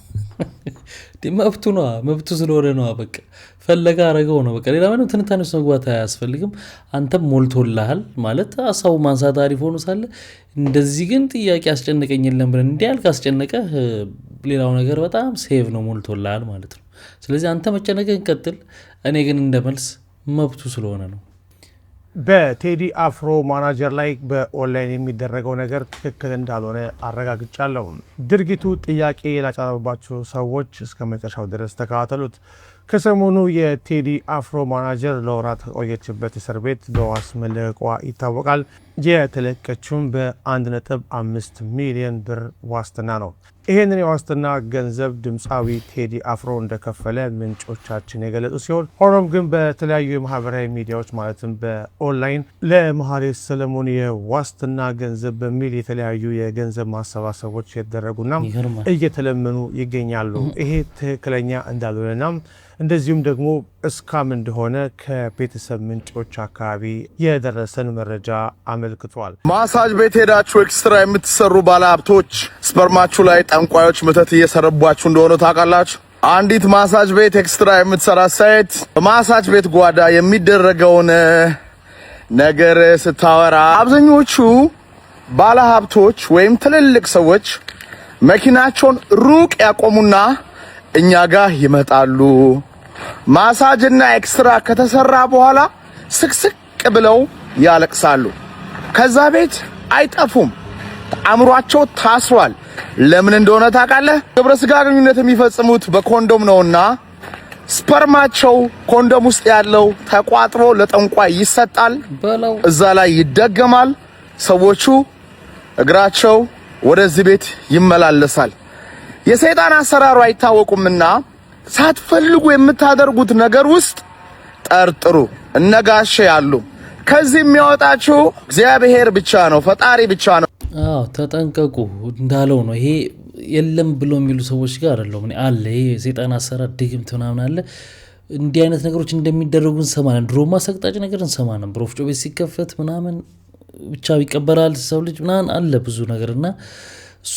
S4: መብቱ ነው፣ መብቱ ስለሆነ ነው። በቃ ፈለጋ አረገው ነው በቃ። ሌላ ምንም ትንታኔ ውስጥ መግባት አያስፈልግም። አንተም ሞልቶልሃል ማለት ሀሳቡ ማንሳት አሪፍ ሆኖ ሳለ እንደዚህ ግን ጥያቄ አስጨነቀኝ የለም ብለን እንዲያልክ አስጨነቀህ። ሌላው ነገር በጣም ሴቭ ነው፣ ሞልቶልሃል ማለት ነው። ስለዚህ አንተ መጨነቅህን ቀጥል። እኔ ግን እንደመልስ መብቱ ስለሆነ ነው።
S20: በቴዲ አፍሮ ማናጀር ላይ በኦንላይን የሚደረገው ነገር ትክክል እንዳልሆነ አረጋግጫለሁ። ድርጊቱ ጥያቄ ላጫረባቸው ሰዎች እስከ መጨረሻው ድረስ ተከታተሉት። ከሰሞኑ የቴዲ አፍሮ ማናጀር ለወራት ከቆየችበት እስር ቤት በዋስ መለቀቋ ይታወቃል። የተለቀችውም በ1.5 ሚሊዮን ብር ዋስትና ነው። ይህንን የዋስትና ገንዘብ ድምፃዊ ቴዲ አፍሮ እንደከፈለ ምንጮቻችን የገለጹ ሲሆን ሆኖም ግን በተለያዩ የማህበራዊ ሚዲያዎች ማለትም በኦንላይን ለመሐሌት ሰለሞን የዋስትና ገንዘብ በሚል የተለያዩ የገንዘብ ማሰባሰቦች የተደረጉና እየተለመኑ ይገኛሉ። ይሄ ትክክለኛ እንዳልሆነና እንደዚሁም ደግሞ እስካም እንደሆነ ከቤተሰብ ምንጮች አካባቢ የደረሰን መረጃ አመልክቷል።
S21: ማሳጅ ቤት ሄዳችሁ ኤክስትራ የምትሰሩ ባለሀብቶች ስፐርማችሁ ላይ ጠንቋዮች መተት እየሰረቧችሁ እንደሆነ ታውቃላችሁ። አንዲት ማሳጅ ቤት ኤክስትራ የምትሰራ ሴት በማሳጅ ቤት ጓዳ የሚደረገውን ነገር ስታወራ አብዛኞቹ ባለሀብቶች ወይም ትልልቅ ሰዎች መኪናቸውን ሩቅ ያቆሙና እኛ ጋር ይመጣሉ። ማሳጅና ኤክስትራ ከተሰራ በኋላ ስቅስቅ ብለው ያለቅሳሉ። ከዛ ቤት አይጠፉም። አእምሯቸው ታስሯል። ለምን እንደሆነ ታውቃለህ? ግብረ ስጋ ግንኙነት የሚፈጽሙት በኮንዶም ነውና ስፐርማቸው ኮንዶም ውስጥ ያለው ተቋጥሮ ለጠንቋይ ይሰጣል። እዛ ላይ ይደገማል። ሰዎቹ እግራቸው ወደዚህ ቤት ይመላለሳል። የሰይጣን አሰራሩ አይታወቁምና ሳትፈልጉ የምታደርጉት ነገር ውስጥ ጠርጥሩ። እነጋሼ ያሉ ከዚህ የሚያወጣችሁ እግዚአብሔር ብቻ ነው፣ ፈጣሪ ብቻ ነው።
S4: አዎ ተጠንቀቁ እንዳለው ነው። ይሄ የለም ብሎ የሚሉ ሰዎች ጋር አይደለም አለ። ይሄ የሰይጣን አሰራር ድግምት ምናምን አለ። እንዲህ አይነት ነገሮች እንደሚደረጉ እንሰማለን። ድሮማ ሰቅጣጭ ነገር እንሰማ ነበር። ወፍጮ ቤት ሲከፈት ምናምን ብቻ ይቀበራል ሰው ልጅ ምናምን አለ ብዙ ነገርና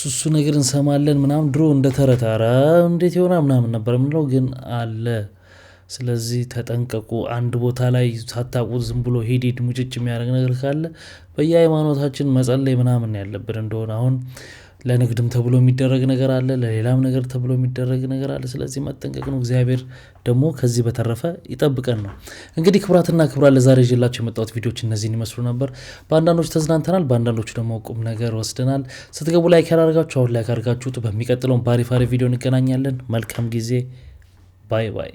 S4: እሱ ነገር እንሰማለን ምናምን ድሮ እንደተረታራ እንዴት ይሆናል ምናምን ነበር የምንለው፣ ግን አለ። ስለዚህ ተጠንቀቁ። አንድ ቦታ ላይ ሳታውቁት ዝም ብሎ ሄድ ሙጭጭ የሚያደርግ ነገር ካለ በየሃይማኖታችን መጸለይ ምናምን ያለብን እንደሆነ አሁን ለንግድም ተብሎ የሚደረግ ነገር አለ፣ ለሌላም ነገር ተብሎ የሚደረግ ነገር አለ። ስለዚህ መጠንቀቅ ነው። እግዚአብሔር ደግሞ ከዚህ በተረፈ ይጠብቀን ነው። እንግዲህ ክቡራትና ክቡራን ለዛሬ ይዤላችሁ የመጣሁት ቪዲዮዎች እነዚህን ይመስሉ ነበር። በአንዳንዶቹ ተዝናንተናል፣ በአንዳንዶቹ ደግሞ ቁም ነገር ወስደናል። ስትገቡ ላይክ ያላርጋችሁ አሁን ላይክ አድርጋችሁት በሚቀጥለው ባሪፍ ቪዲዮ እንገናኛለን። መልካም ጊዜ። ባይ ባይ።